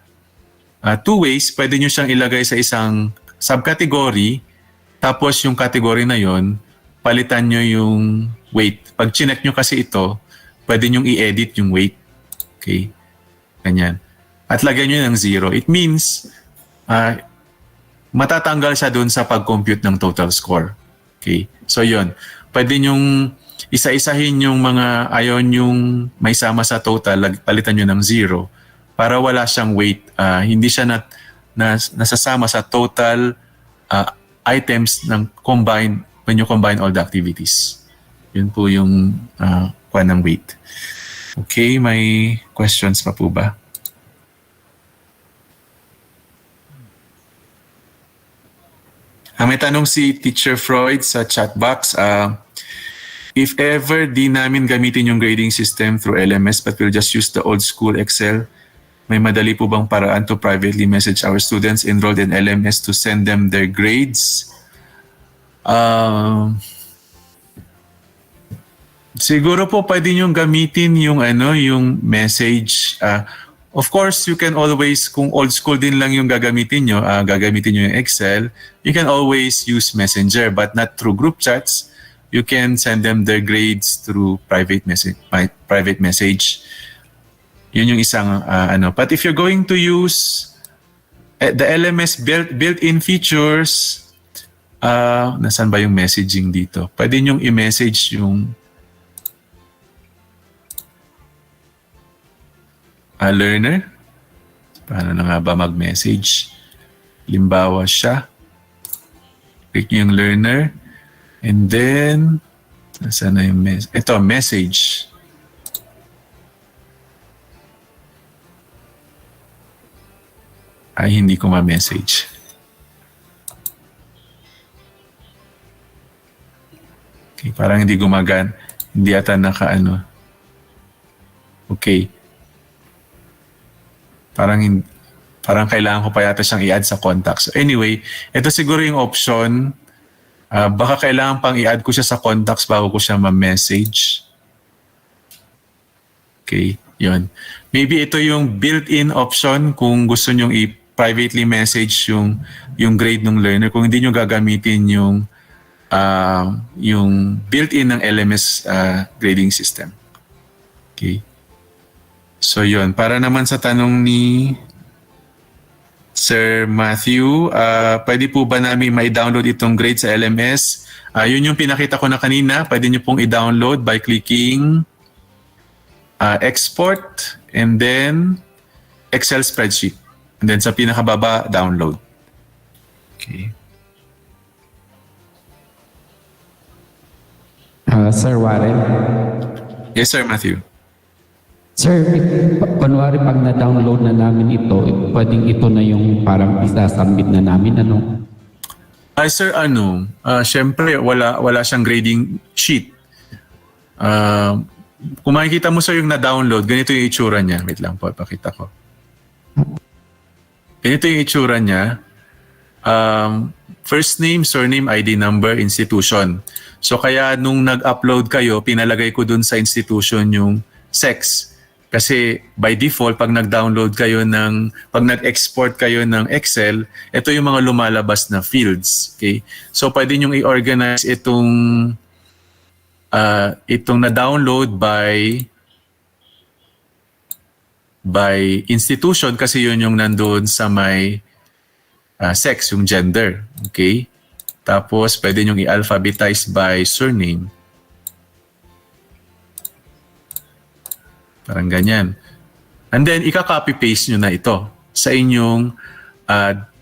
S2: two ways, pwede nyo siyang ilagay sa isang subcategory, tapos yung category na yon, palitan nyo yung weight. Pag chinek nyo kasi ito, pwede nyo i-edit yung weight. Okay? Ganyan. At lagyan nyo ng 0. It means, matatanggal siya dun sa pag-compute ng total score. Okay? So yun. Pwede nyong isa-isahin yung mga ayaw nyong may sama sa total, palitan nyo ng 0 para wala siyang weight. Hindi siya nasasama sa total items ng combined when you combine all the activities. Yun po yung kuha ng weight. Okay, may questions pa po ba? May tanong si Teacher Freud sa chat box. If ever di namin gamitin yung grading system through LMS but we'll just use the old school Excel, may madali po bang paraan to privately message our students enrolled in LMS to send them their grades? Siguro po pwede nyo gamitin yung yung message. Of course, you can always, kung old school din lang yung gagamitin nyo yung Excel, you can always use Messenger but not through group chats. You can send them their grades through private message. Yun yung isang But if you're going to use the LMS built-in features, nasaan ba yung messaging dito? Pwede nyong i-message yung learner. Paano na nga ba mag-message? Limbawa siya. Click nyo yung learner. And then, nasaan na yung message? Ito, message. Ay, hindi ko ma-message. Okay, parang hindi gumagan. Hindi ata Okay. Parang kailangan ko pa yata siyang i-add sa contacts. So anyway, ito siguro yung option. Baka kailangan pang i-add ko siya sa contacts bago ko siya ma-message. Okay, yun. Maybe ito yung built-in option kung gusto nyong i-privately message yung grade ng learner. Kung hindi nyo gagamitin yung built-in ng LMS grading system. Okay. So yun, para naman sa tanong ni Sir Matthew, pwede po ba namin mai-download itong grade sa LMS? Yun yung pinakita ko na kanina. Pwede nyo pong i-download by clicking export and then Excel spreadsheet. And then sa pinakababa, download. Okay.
S5: Sir Warren?
S2: Yes, Sir Matthew.
S5: Sir, kunwari pag na-download na namin ito, pwedeng ito na yung parang isa-submit na namin,
S2: Sir, syempre wala siyang grading sheet. Kung makikita mo sir yung na-download, ganito yung itsura niya. Wait lang po, ipakita ko. Ganito yung itsura niya. First name, surname, ID number, institution. So kaya nung nag-upload kayo, pinalagay ko dun sa institution yung sex. Kasi by default, pag nag-download kayo pag nag-export kayo ng Excel, ito yung mga lumalabas na fields. Okay? So pwede nyong i-organize itong na-download by institution kasi yun yung nandoon sa may sex, yung gender. Okay? Tapos pwede nyong i-alphabetize by surname. Parang ganyan. And then, ika-copy-paste nyo na ito sa inyong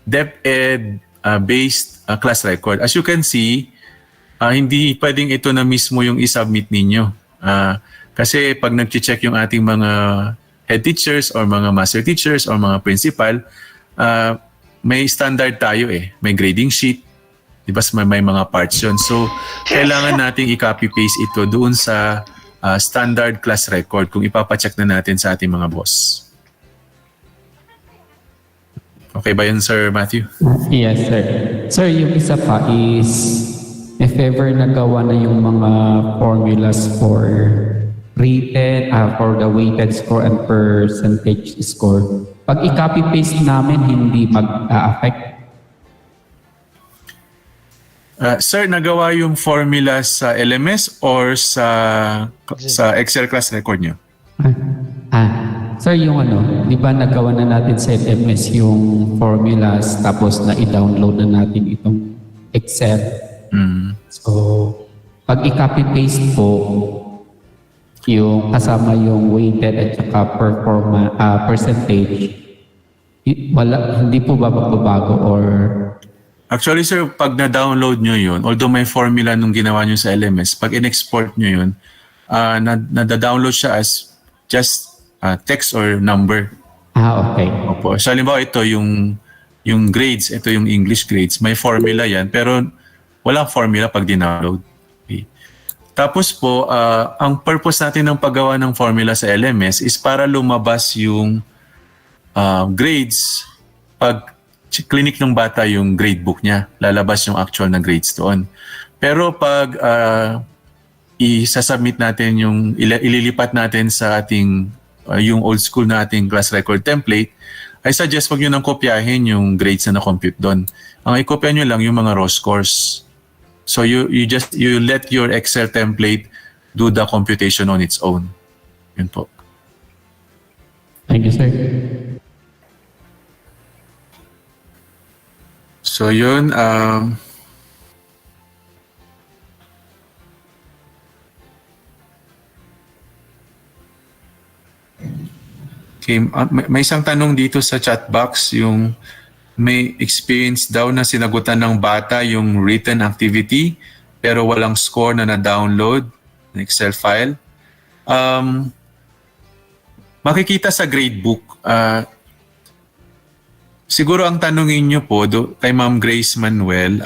S2: DepEd based class record. As you can see, hindi pwedeng ito na mismo yung isubmit ninyo. Kasi pag nag-check yung ating mga head teachers or mga master teachers or mga principal, may standard tayo eh. May grading sheet. Diba may mga parts yun. So, kailangan nating i-copy-paste ito doon sa standard class record kung ipapacheck na natin sa ating mga boss. Okay ba yun, Sir Matthew?
S5: Yes, sir. Sir, yung isa pa is if ever nagawa na yung mga formulas for written, for the weighted score and percentage score, pag i-copy-paste namin, hindi mag-affect.
S2: Sir, nagawa yung formula sa LMS or sa Excel class record nyo?
S5: Sir, yung di ba nagawa na natin sa LMS yung formulas tapos na i-download na natin itong Excel. So, pag i-copy-paste po, yung kasama yung weighted at saka percentage, hindi po ba magbabago or...
S2: Actually, sir, pag na-download nyo yun, although may formula nung ginawa nyo sa LMS, pag in-export nyo yun, nada-download siya as just text or number.
S5: Okay.
S2: Opo. So, halimbawa, ito yung grades, ito yung English grades. May formula yan, pero walang formula pag dinownload. Okay. Tapos po, ang purpose natin ng paggawa ng formula sa LMS is para lumabas yung grades pag clinic ng bata yung gradebook niya. Lalabas yung actual na grades doon. Pero pag isasubmit natin ililipat natin sa ating yung old school na ating class record template, I suggest wag nyo nang kopyahin yung grades na na-compute doon. Ang ikopya nyo lang yung mga raw scores. So you let your Excel template do the computation on its own. Yun po.
S5: Thank you, sir.
S2: So yun, okay, may isang tanong dito sa chat box, yung may experience daw na sinagutan ng bata yung written activity pero walang score na na-download ng Excel file. Makikita sa gradebook. Siguro ang tanongin nyo po kay Ma'am Grace Manuel,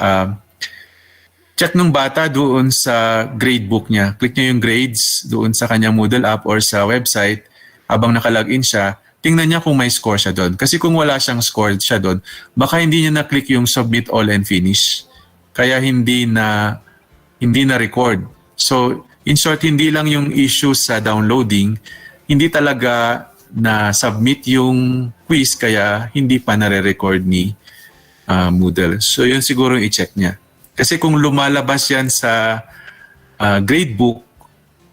S2: check ng bata doon sa gradebook niya. Click niya yung grades doon sa kanyang Moodle app or sa website. Habang nakalagin siya, tingnan niya kung may score siya doon. Kasi kung wala siyang score siya doon, baka hindi niya na-click yung submit all and finish. Kaya hindi na record. So, in short, hindi lang yung issue sa downloading, hindi talaga na submit yung quiz kaya hindi pa nare-record ni Moodle. So, yun siguro i-check niya. Kasi kung lumalabas yan sa gradebook,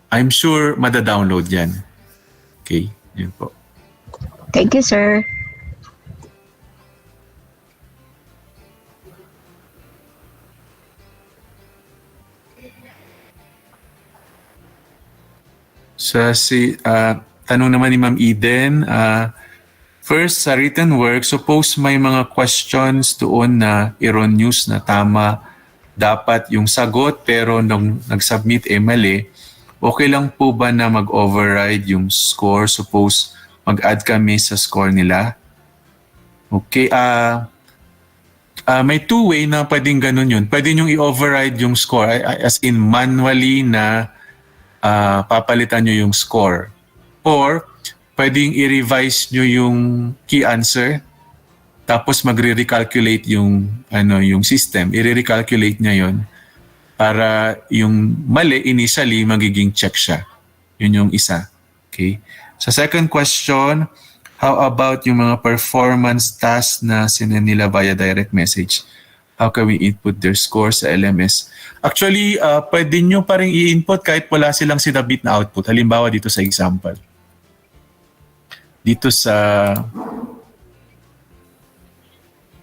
S2: I'm sure mada-download yan. Okay, yun po.
S6: Thank you, sir.
S2: So, tanong naman ni Ma'am Eden, first, sa written work, suppose may mga questions doon na erroneous na tama, dapat yung sagot pero nung nag-submit mali, okay lang po ba na mag-override yung score? Suppose mag-add kami sa score nila. Okay, may two-way na pwedeng ganun yun. Pwede nyo i-override yung score, as in manually na papalitan nyo yung score. Or pwedeng i-revise nyo yung key answer, tapos magre-recalculate yung system. I-recalculate niya yun para yung mali initially magiging check siya. Yun yung isa. Okay? Sa second question, how about yung mga performance tasks na sinend nila via direct message? How can we input their score sa LMS? Actually, pwede nyo pa rin i-input kahit wala silang sinabit na output. Halimbawa dito sa example. Dito sa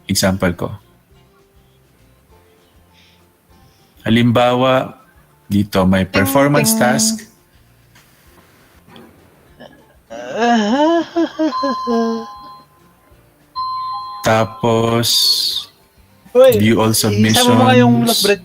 S2: example ko. Halimbawa, dito may performance task. Tapos,
S1: Uy,
S2: view all submissions.
S1: Isama mo nga yung lost bread.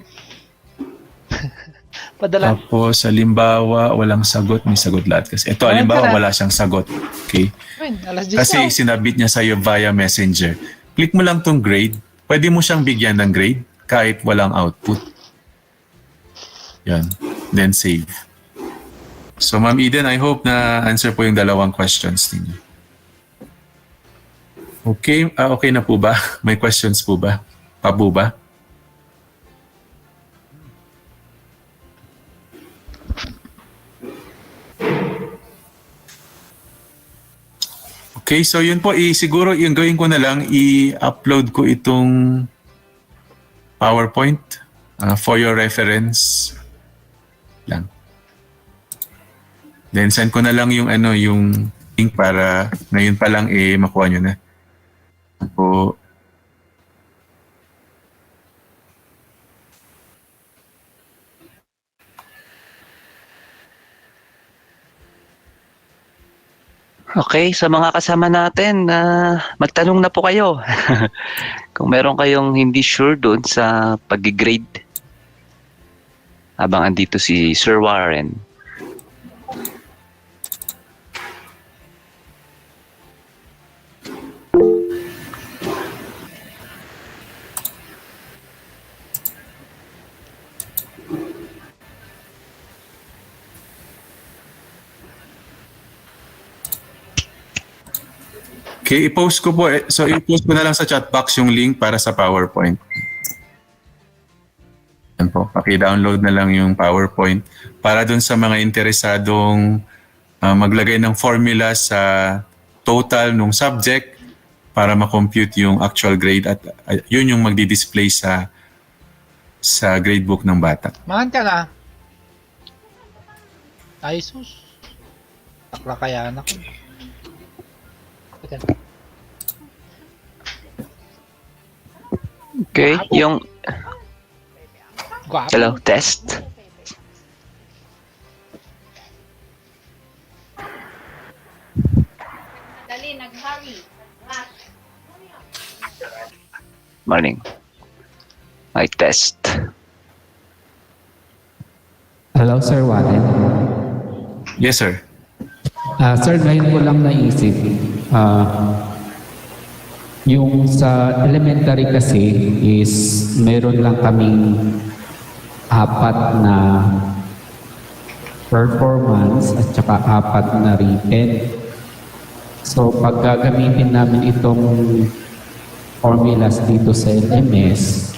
S1: Padala.
S2: Tapos, halimbawa, walang sagot, may sagot lahat kasi. Ito,
S1: Ayun
S2: halimbawa,
S1: ka na.
S2: wala siyang sagot. Okay?
S1: Ayun, alas 10
S2: Kasi
S1: na.
S2: sinabit niya sa'yo via messenger. Click mo lang tong grade. Pwede mo siyang bigyan ng grade kahit walang output. Yan. Then save. So, Ma'am Eden, I hope na answer po yung dalawang questions ninyo. Okay, okay na po ba? May questions po ba? Pa po ba? Okay, so yun po, siguro yung gawin ko na lang, i-upload ko itong PowerPoint for your reference lang. Then send ko na lang yung yung link para ngayon pa lang makuha nyo na. Po.
S7: Okay, sa mga kasama natin, magtanong na po kayo. Kung meron kayong hindi sure doon sa pag-grade habang andito si Sir Warren.
S2: Okay, i-post ko po. So, i-post ko na lang sa chat box yung link para sa PowerPoint. Yan po. Paki-download na lang yung PowerPoint para dun sa mga interesadong maglagay ng formula sa total ng subject para ma-compute yung actual grade at yun yung magdi-display sa gradebook ng bata.
S1: Mahan ka na. Ay, sus. Takla kaya anak.
S7: Okay, yung
S1: Gwapo.
S7: hello, test. Morning. I test.
S5: Hello, Sir Warren.
S2: Yes, sir.
S5: Sir, ngayon ko lang naisip. Yung sa elementary kasi is meron lang kaming 4 na performance at saka 4 na written. So pag gagamitin namin itong formulas dito sa LMS,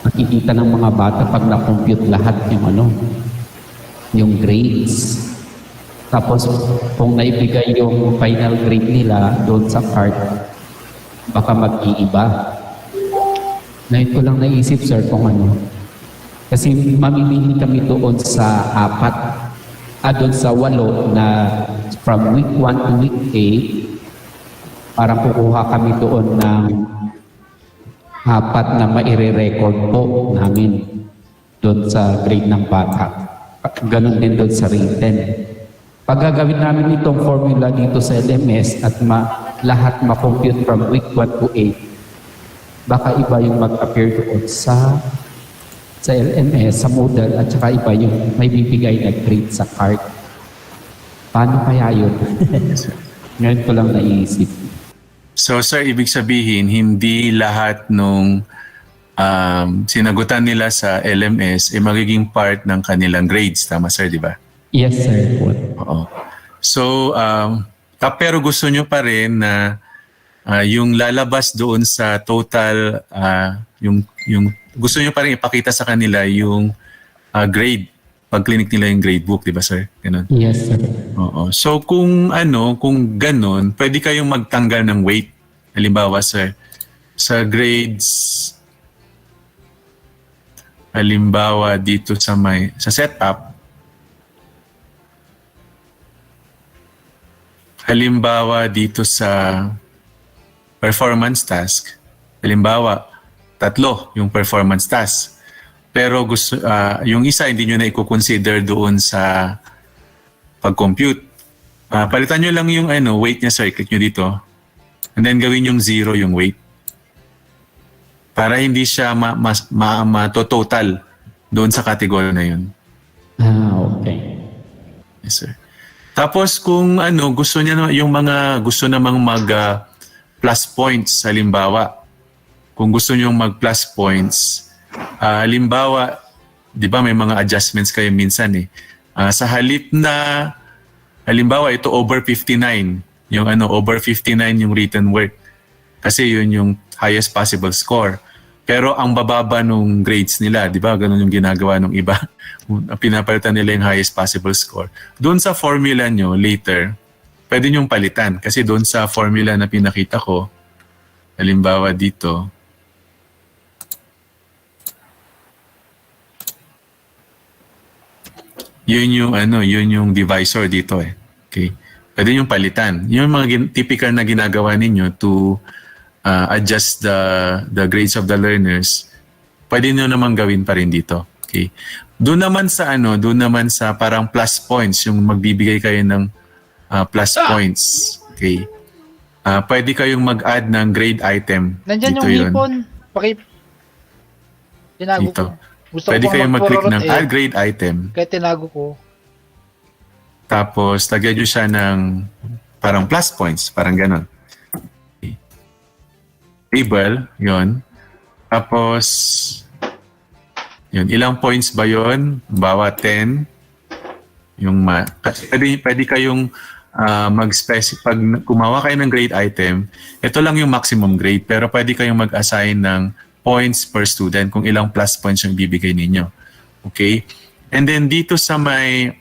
S5: makikita ng mga bata pag na-compute lahat yung grades. Tapos kung naibigay yung final grade nila doon sa card, baka mag-iiba. Ngayon ko lang naisip, sir, kung Kasi mamimili kami doon sa 4, doon sa 8 na from week 1 to week 8, parang kukuha kami doon ng 4 na maire-record po namin doon sa grade ng bata. Ganon din doon sa written. Pag gagawin namin itong formula dito sa LMS at lahat ma-compute from week 1 to 8, baka iba yung mag-appear doon sa LMS, sa Moodle, at saka iba yung may bibigay na grade sa card. Paano kaya yun? Ngayon ko lang naisip.
S2: So, sir, ibig sabihin, hindi lahat nung sinagutan nila sa LMS magiging part ng kanilang grades. Tama, sir, di ba?
S5: Yes, sir.
S2: Oo. So, pero gusto nyo pa rin na yung lalabas doon sa total, yung gusto nyo pa rin ipakita sa kanila yung grade, pag clinic nila yung grade book, di ba, sir? Ganun.
S5: Yes, sir.
S2: Oo. So, kung ganun, pwede kayong magtanggal ng weight. Halimbawa, sir, sa grades, halimbawa dito sa setup, halimbawa dito sa performance task, halimbawa 3 yung performance task. Pero yung isa hindi nyo na i-consider doon sa pag-compute. Palitan nyo lang yung weight niya, sir. Click nyo dito. And then gawin yung 0 yung weight. Para hindi siya total doon sa category na yun.
S5: Okay.
S2: Yes, sir. Tapos kung gusto niya yung mga gusto namang mag plus points, halimbawa. Kung gusto niyo mag plus points, halimbawa, 'di ba may mga adjustments kayo minsan eh. Sa halip na halimbawa ito over 59, yung over 59 yung written work. Kasi yun yung highest possible score. Pero ang bababa nung grades nila, 'di ba? Ganun yung ginagawa ng iba. Pinapalitan nila yung highest possible score. Doon sa formula nyo later, pwede nyong palitan. Kasi doon sa formula na pinakita ko, halimbawa dito, yun yung divisor dito eh. Okay. Pwede yung palitan. Yung mga typical na ginagawa ninyo to adjust the grades of the learners, pwede nyo naman gawin pa rin dito. Okay. Doon naman sa parang plus points, yung magbibigay kayo ng plus points. Okay. Pwede kayong mag-add ng grade item.
S1: Nandyan
S2: dito
S1: yung hipon. Tinago
S2: dito.
S1: ko. Gusto
S2: Pwede
S1: ko
S2: kayong mag-click ng add
S1: eh.
S2: grade item.
S1: Kaya tinago ko.
S2: Tapos, lagyan nyo siya ng parang plus points. Parang ganon. Okay. Table, yon. Tapos, yun. Ilang points ba yon? Bawa 10. Pwede kayong pag kumawa kayo ng grade item, ito lang yung maximum grade. Pero pwede kayong mag-assign ng points per student kung ilang plus points yung bibigay ninyo. Okay? And then dito sa may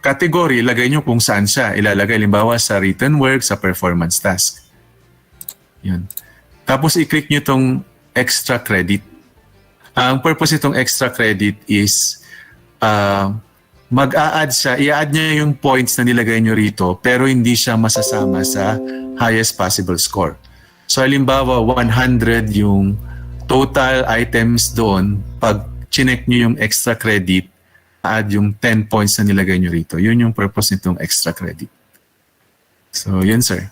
S2: category, ilagay nyo kung saan siya. Ilalagay, limbawa sa written work, sa performance task. Yun. Tapos i-click nyo tong extra credit. Ang purpose itong extra credit is mag-a-add siya, i-add niya yung points na nilagay nyo rito pero hindi siya masasama sa highest possible score. So halimbawa 100 yung total items doon, pag chinek nyo yung extra credit, add yung 10 points na nilagay nyo rito. Yun yung purpose nitong extra credit. So yun sir.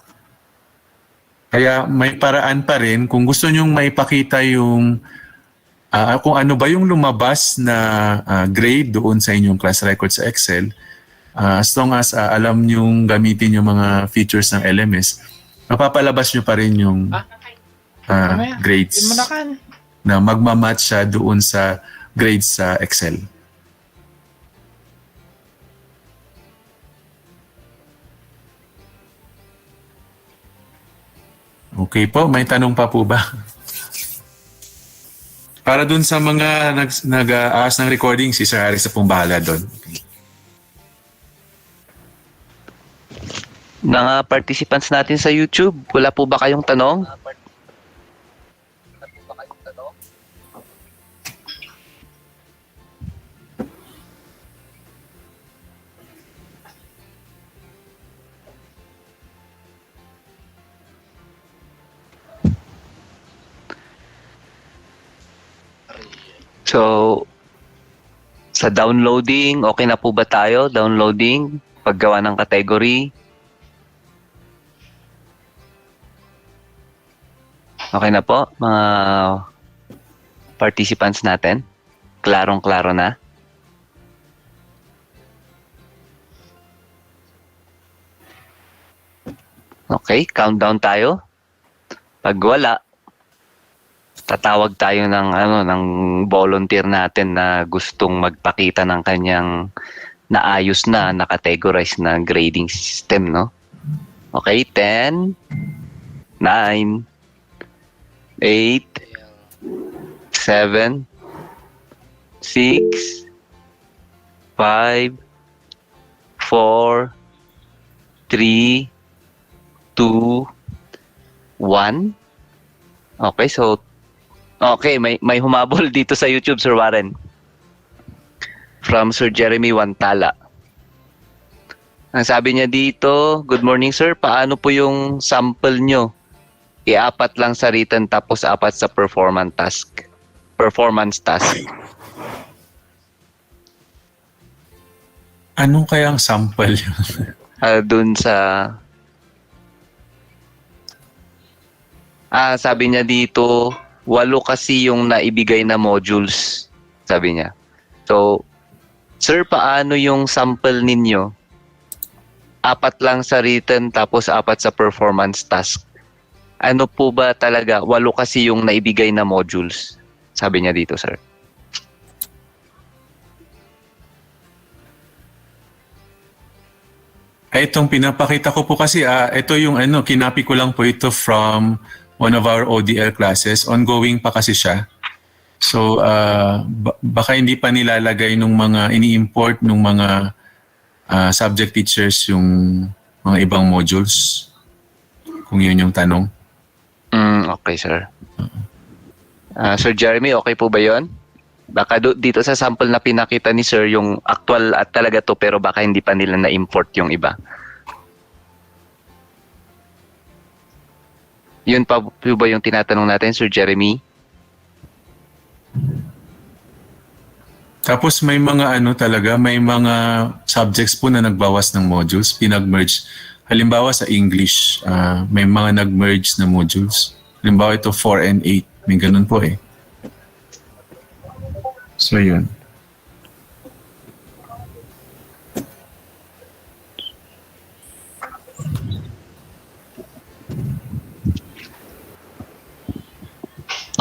S2: Kaya may paraan pa rin kung gusto nyong maipakita yung kung ano ba yung lumabas na grade doon sa inyong class record sa Excel, as long as alam nyong gamitin yung mga features ng LMS, mapapalabas nyo pa rin yung grades na magmamatch siya doon sa grades sa Excel. Okay po, may tanong pa po ba? Para dun sa mga nag-aas ng recording, si Sir Harris na pong bahala doon.
S7: Mga participants natin sa YouTube, wala po ba kayong tanong? So, sa downloading, okay na po ba tayo? Downloading, paggawa ng category. Okay na po, mga participants natin? Klarong-klaro na? Okay, countdown tayo. Pag wala, tatawag tayo ng volunteer natin na gustong magpakita ng kanyang naayos na, nakategorize na grading system, no? Okay, 10, 9, 8, 7, 6, 5, 4, 3, 2, 1. Okay, so okay, may humabol dito sa YouTube, Sir Warren. From Sir Jeremy Wantala. Ang sabi niya dito, good morning sir, paano po yung sample nyo? I-apat lang sa written tapos 4 sa performance task. Performance task.
S2: Anong kayang sample yun?
S7: Dun sa... sabi niya dito, 8 kasi yung naibigay na modules, sabi niya. So, sir, paano yung sample ninyo? 4 lang sa written tapos 4 sa performance task. Ano po ba talaga? 8 kasi yung naibigay na modules, sabi niya dito, sir.
S2: Itong pinapakita ko po kasi, ito yung kinapi ko lang po ito from one of our ODL classes. Ongoing pa kasi siya. So, baka hindi pa nilalagay nung mga ini-import nung mga subject teachers yung mga ibang modules. Kung yun yung tanong.
S7: Okay, sir. Sir Jeremy, okay po ba yun? Baka dito sa sample na pinakita ni sir, yung actual at talaga to, pero baka hindi pa nila na-import yung iba. Yun pa po ba yung tinatanong natin, Sir Jeremy?
S2: Tapos may mga talaga, may mga subjects po na nagbawas ng modules, pinag-merge. Halimbawa sa English, may mga nag-merge na modules. Halimbawa ito 4 and 8, may ganun po eh. So yun.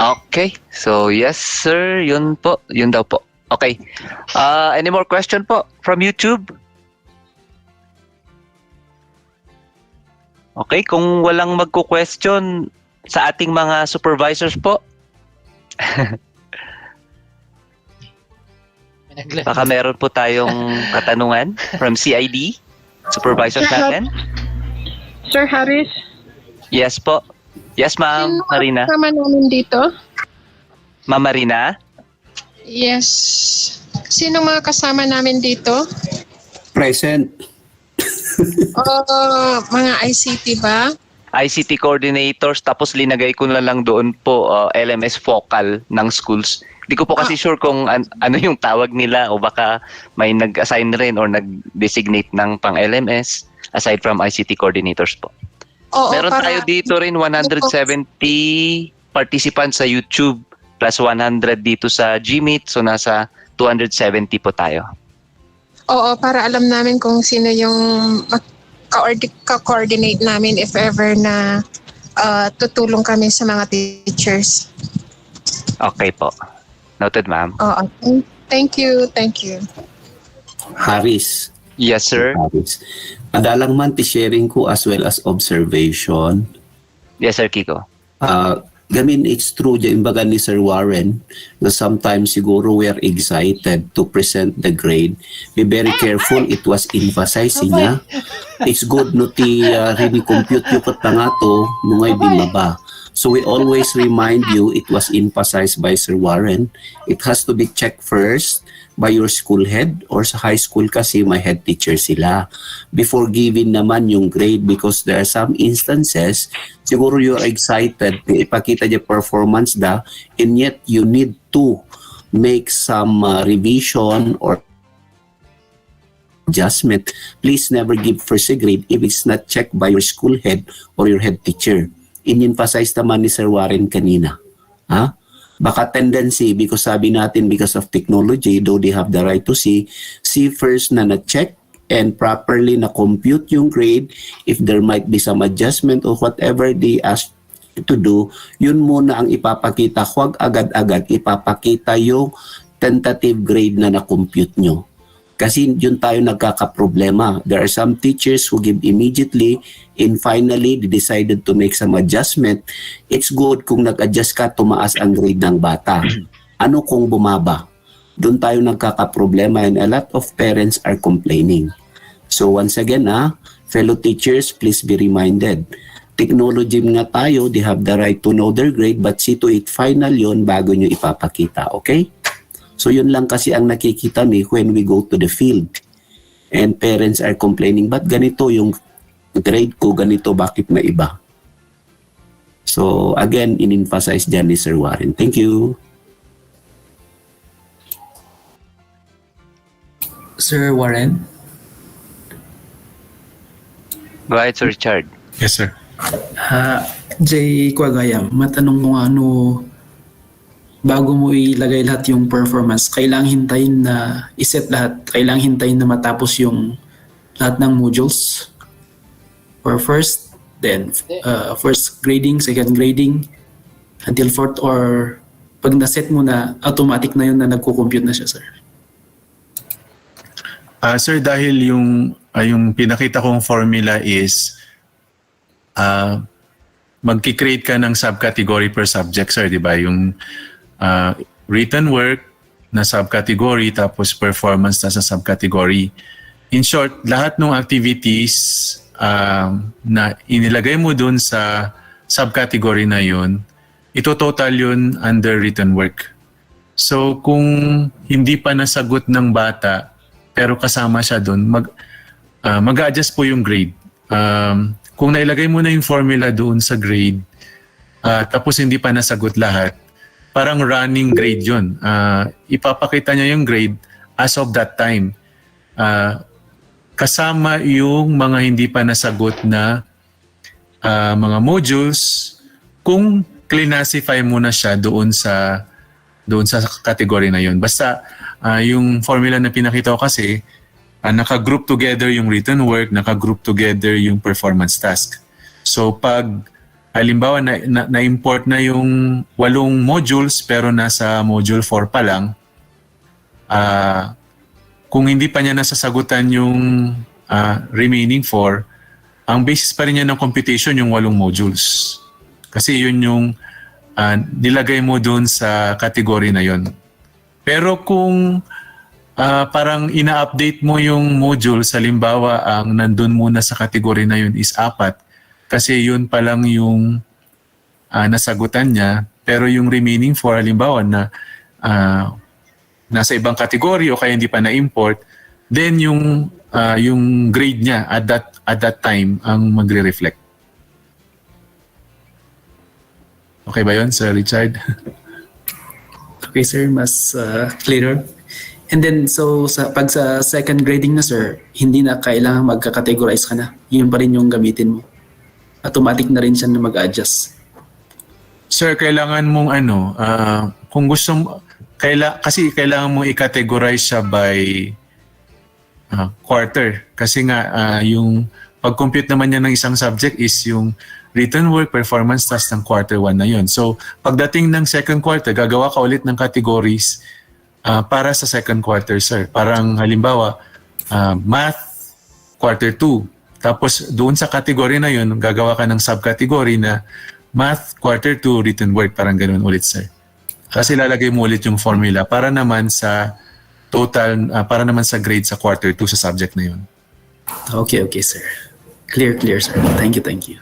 S7: Okay. So, yes, sir. Yun po. Yun daw po. Okay. Any more question po from YouTube? Okay. Kung walang magko-question sa ating mga supervisors po, baka meron po tayong katanungan from CID, supervisors natin.
S8: Sir Harris?
S7: Yes po. Yes, ma'am. Marina.
S8: Kasama namin dito?
S7: Ma'am Marina?
S8: Yes. Sino mga kasama namin dito?
S3: Present.
S8: Mga ICT ba?
S7: ICT coordinators, tapos linagay ko na lang doon po LMS focal ng schools. Hindi ko po kasi sure kung ano yung tawag nila o baka may nag-assign rin or nag-designate ng pang LMS aside from ICT coordinators po.
S8: Oo,
S7: Meron tayo dito rin 170 participants sa YouTube plus 100 dito sa Gmeet, so nasa 270 po tayo.
S8: Oo, para alam namin kung sino yung ka-coordinate namin if ever na tutulong kami sa mga teachers.
S7: Okay po. Noted, ma'am.
S8: Oo. Thank you. Thank you.
S3: Harris.
S7: Yes, sir.
S3: Harris. Madalang man sharing ko as well as observation.
S7: Yes, sir, Kiko.
S3: Gamin, it's true, yung baga ni Sir Warren, na sometimes siguro we are excited to present the grade. Be very careful, it was emphasizing niya. It's good no ti really compute yung katangato nung ay binaba. So we always remind you, it was emphasized by Sir Warren. It has to be checked first by your school head or sa high school kasi may head teacher sila before giving naman yung grade, because there are some instances siguro you're excited ipakita niya performance and yet you need to make some revision or adjustment. Please never give first grade if it's not checked by your school head or your head teacher. In-emphasize naman ni Sir Warren kanina. Baka tendency, because sabi natin because of technology, though they have the right to see first na na-check and properly na-compute yung grade. If there might be some adjustment or whatever they ask to do, yun muna ang ipapakita. Huwag agad-agad ipapakita yung tentative grade na na-compute nyo. Kasi yun tayo nagkakaproblema. There are some teachers who give immediately and finally they decided to make some adjustment. It's good kung nag-adjust ka, tumaas ang grade ng bata. Ano kung bumaba? Doon tayo nagkakaproblema and a lot of parents are complaining. So once again, fellow teachers, please be reminded. Technology nga tayo, they have the right to know their grade, but see to it final yun bago nyo ipapakita, okay? So yun lang kasi ang nakikita mi when we go to the field. And parents are complaining, but ganito yung grade ko, ganito, bakit may iba? So again, in-emphasize dyan ni Sir Warren. Thank you.
S9: Sir Warren?
S7: Go ahead, Sir Richard.
S2: Yes, sir.
S9: Jay Quagayam, matanong mo nga, ano, bago mo ilagay lahat yung performance, kailangang hintayin na iset lahat, kailangang hintayin na matapos yung lahat ng modules? Or first, then first grading, second grading, until fourth, or pag naset mo na, automatic na yun na nagko-compute na siya, sir?
S2: Sir, dahil yung pinakita kong formula is magki-create ka ng subcategory per subject, sir, di ba? Yung written work na subcategory tapos performance na sa subcategory. In short, lahat ng activities na inilagay mo dun sa subcategory na yun, ito total yun under written work. So kung hindi pa nasagot ng bata pero kasama siya dun, mag-adjust po yung grade. Kung nailagay mo na yung formula doon sa grade tapos hindi pa nasagot lahat, parang running grade yun. Ipapakita niya yung grade as of that time. Kasama yung mga hindi pa nasagot na mga modules kung classify mo na siya doon sa category na yun. Basta yung formula na pinakita ko kasi naka-group together yung written work, naka-group together yung performance task. So pag halimbawa na-import na yung 8 modules pero nasa module 4 pa lang, kung hindi pa niya nasasagutan yung remaining 4, ang basis pa rin niya ng computation yung 8 modules. Kasi yun yung nilagay mo doon sa category na yun. Pero kung parang ina-update mo yung modules, halimbawa ang nandun muna sa category na yun is 4, kasi yun pa lang yung nasagutan niya, pero yung remaining 4, halimbawa na nasa ibang category o kaya hindi pa na-import, then yung grade niya at that time ang magre-reflect. Okay ba yun, Sir Richard?
S9: Okay, sir, mas clearer. And then, so pag sa second grading na, sir, hindi na kailangan magka-categorize ka na. Yun pa rin yung gamitin mo. Automatic na rin siya na mag-adjust.
S2: Sir, kailangan mong kung gusto mo, kasi kailangan mong i-categorize siya by quarter. Kasi nga, yung pag-compute naman niya ng isang subject is yung written work, performance task ng quarter 1 na yun. So, pagdating ng second quarter, gagawa ka ulit ng categories para sa second quarter, sir. Parang halimbawa, math, quarter 2. Tapos, doon sa category na yun, gagawa ka ng subcategory na math, quarter 2, written work. Parang ganun ulit, sir. Kasi lalagay mo ulit yung formula para naman sa total, para naman sa grade sa quarter 2 sa subject na yun.
S9: Okay, sir. Clear, sir. Thank you.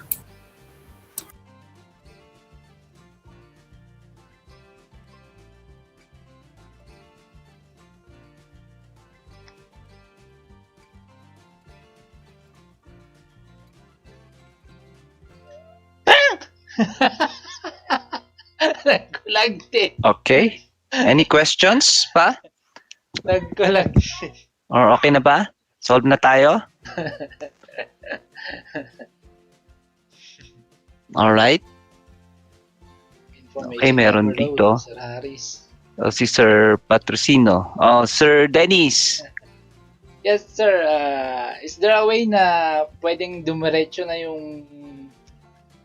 S1: Nagkulagti.
S7: Okay. Any questions pa?
S1: Nagkulagti.
S7: Or okay na ba? Solve na tayo? Alright. Okay, meron dito.
S1: Sir Harris.
S7: Si Sir Patrocino. Sir Dennis.
S1: Yes, sir. Is there a way na pwedeng dumiretso na yung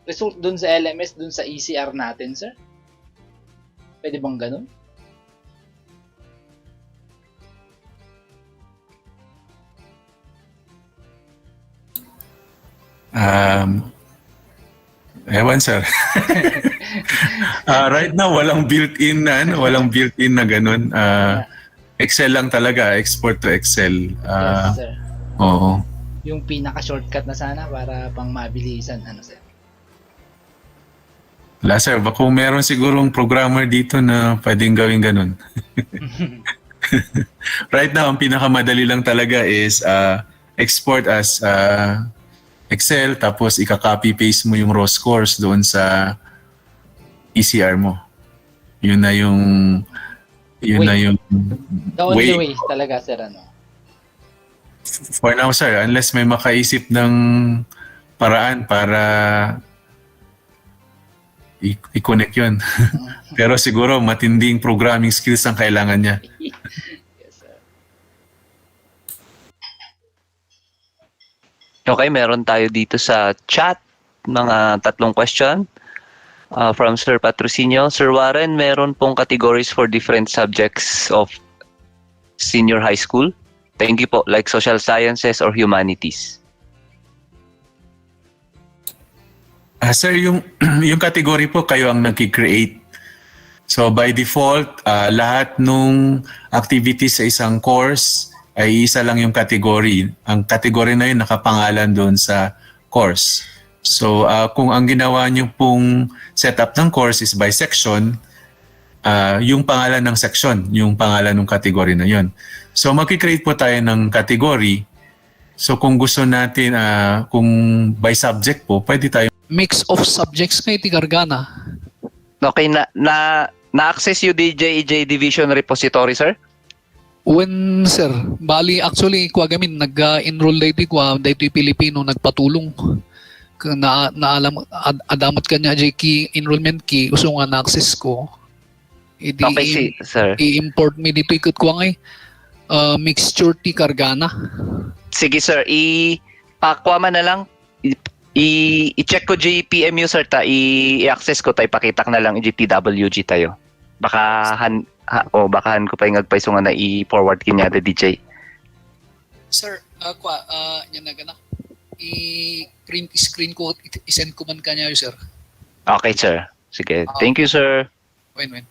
S1: result dun sa LMS, dun sa ECR natin, sir? Pwede bang ganun?
S2: Ewan, sir. Right now, walang built-in na ganun. Excel lang talaga, export to Excel.
S1: Yes, sir.
S2: Oo.
S1: Yung pinaka-shortcut na sana para pang mabilisan, sir?
S2: Wala, sir. Kung meron sigurong programmer dito na pwedeng gawin ganun. Right now, ang pinakamadali lang talaga is export as Excel, tapos ika-copy-paste mo yung raw scores doon sa ECR mo. Yun na yung
S1: The only way talaga, sir,
S2: For now, sir, unless may makaisip ng paraan para i-connect yun. Pero siguro matinding programming skills ang kailangan niya.
S1: Yes, sir.
S7: Okay, meron tayo dito sa chat, mga 3 question from Sir Patrocinio. Sir Warren, meron pong categories for different subjects of senior high school? Thank you po, like social sciences or humanities.
S2: Sir, yung category po kayo ang nag-create. So by default, lahat nung activities sa isang course ay isa lang yung category. Ang category na yun nakapangalan doon sa course. So kung ang ginawa nyo pong setup ng course is by section, yung pangalan ng section, yung pangalan ng category na yun. So mag-create po tayo ng category. So kung gusto natin, kung by subject po, pwede tayo
S10: Mix of subjects kay Tigargana.
S7: Okay, na-access yung DJEJ Division Repository, sir?
S10: When, sir, bali actually kuha gamin nag-enroll dito kuha dito Pilipino nagpatulong na alam adamat kanya key enrollment key uso nga na-access ko.
S7: Okay, sir.
S10: I-import mi dito ikot ko ngay mixture Tigargana.
S7: Sige, sir. Ipakuha man na lang. I-check ko GPMU, sir, i-access ko tayo, pakitak na lang GTWG tayo. Bakahan ko pa yung agpaiso nga na i-forward kinya the DJ.
S10: Sir, yan na gana. I-print screen ko, i-send ko man kanya yun, sir.
S7: Okay, sir. Sige. Thank you, sir.
S10: When.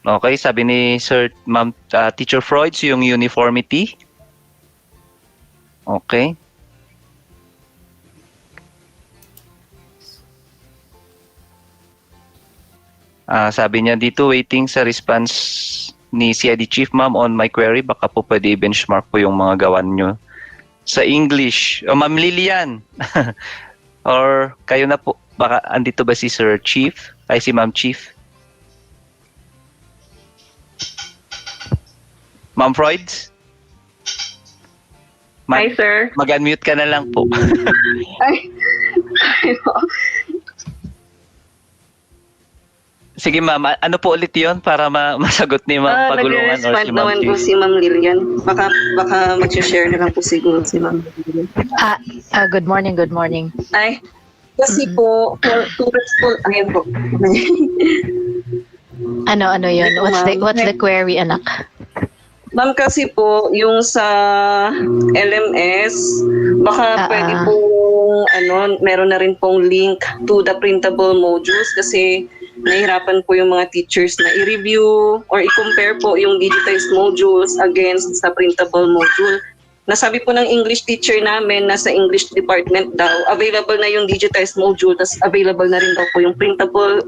S7: Okay, sabi ni Sir Ma'am Teacher Freud, yung uniformity. Okay. Sabi niya dito, waiting sa response ni CID Chief Ma'am on my query. Baka po pwede i-benchmark po yung mga gawan nyo sa English. O Ma'am Lilian. Or kayo na po. Baka andito ba si Sir Chief? Ay, si Ma'am Chief. Ma'am Freud?
S11: Hi, sir.
S7: Mag-unmute ka na lang po.
S11: Ay.
S7: Sige ma'am, ano po ulit yun para masagot ni Ma'am Pagulungan or si Ma'am
S11: naman po si Ma'am Lilian. Baka mag-share na lang po siguro si Ma'am Lilian.
S6: Good morning.
S11: Ay, kasi po, ayun po.
S6: Ano yun? What's the query, anak?
S11: Ma'am, kasi po, yung sa LMS, baka pwede po, meron na rin pong link to the printable modules kasi nahihirapan po yung mga teachers na i-review or i-compare po yung digitized modules against sa printable module. Nasabi po ng English teacher namin na sa English department daw, available na yung digitized module, tas available na rin daw po yung printable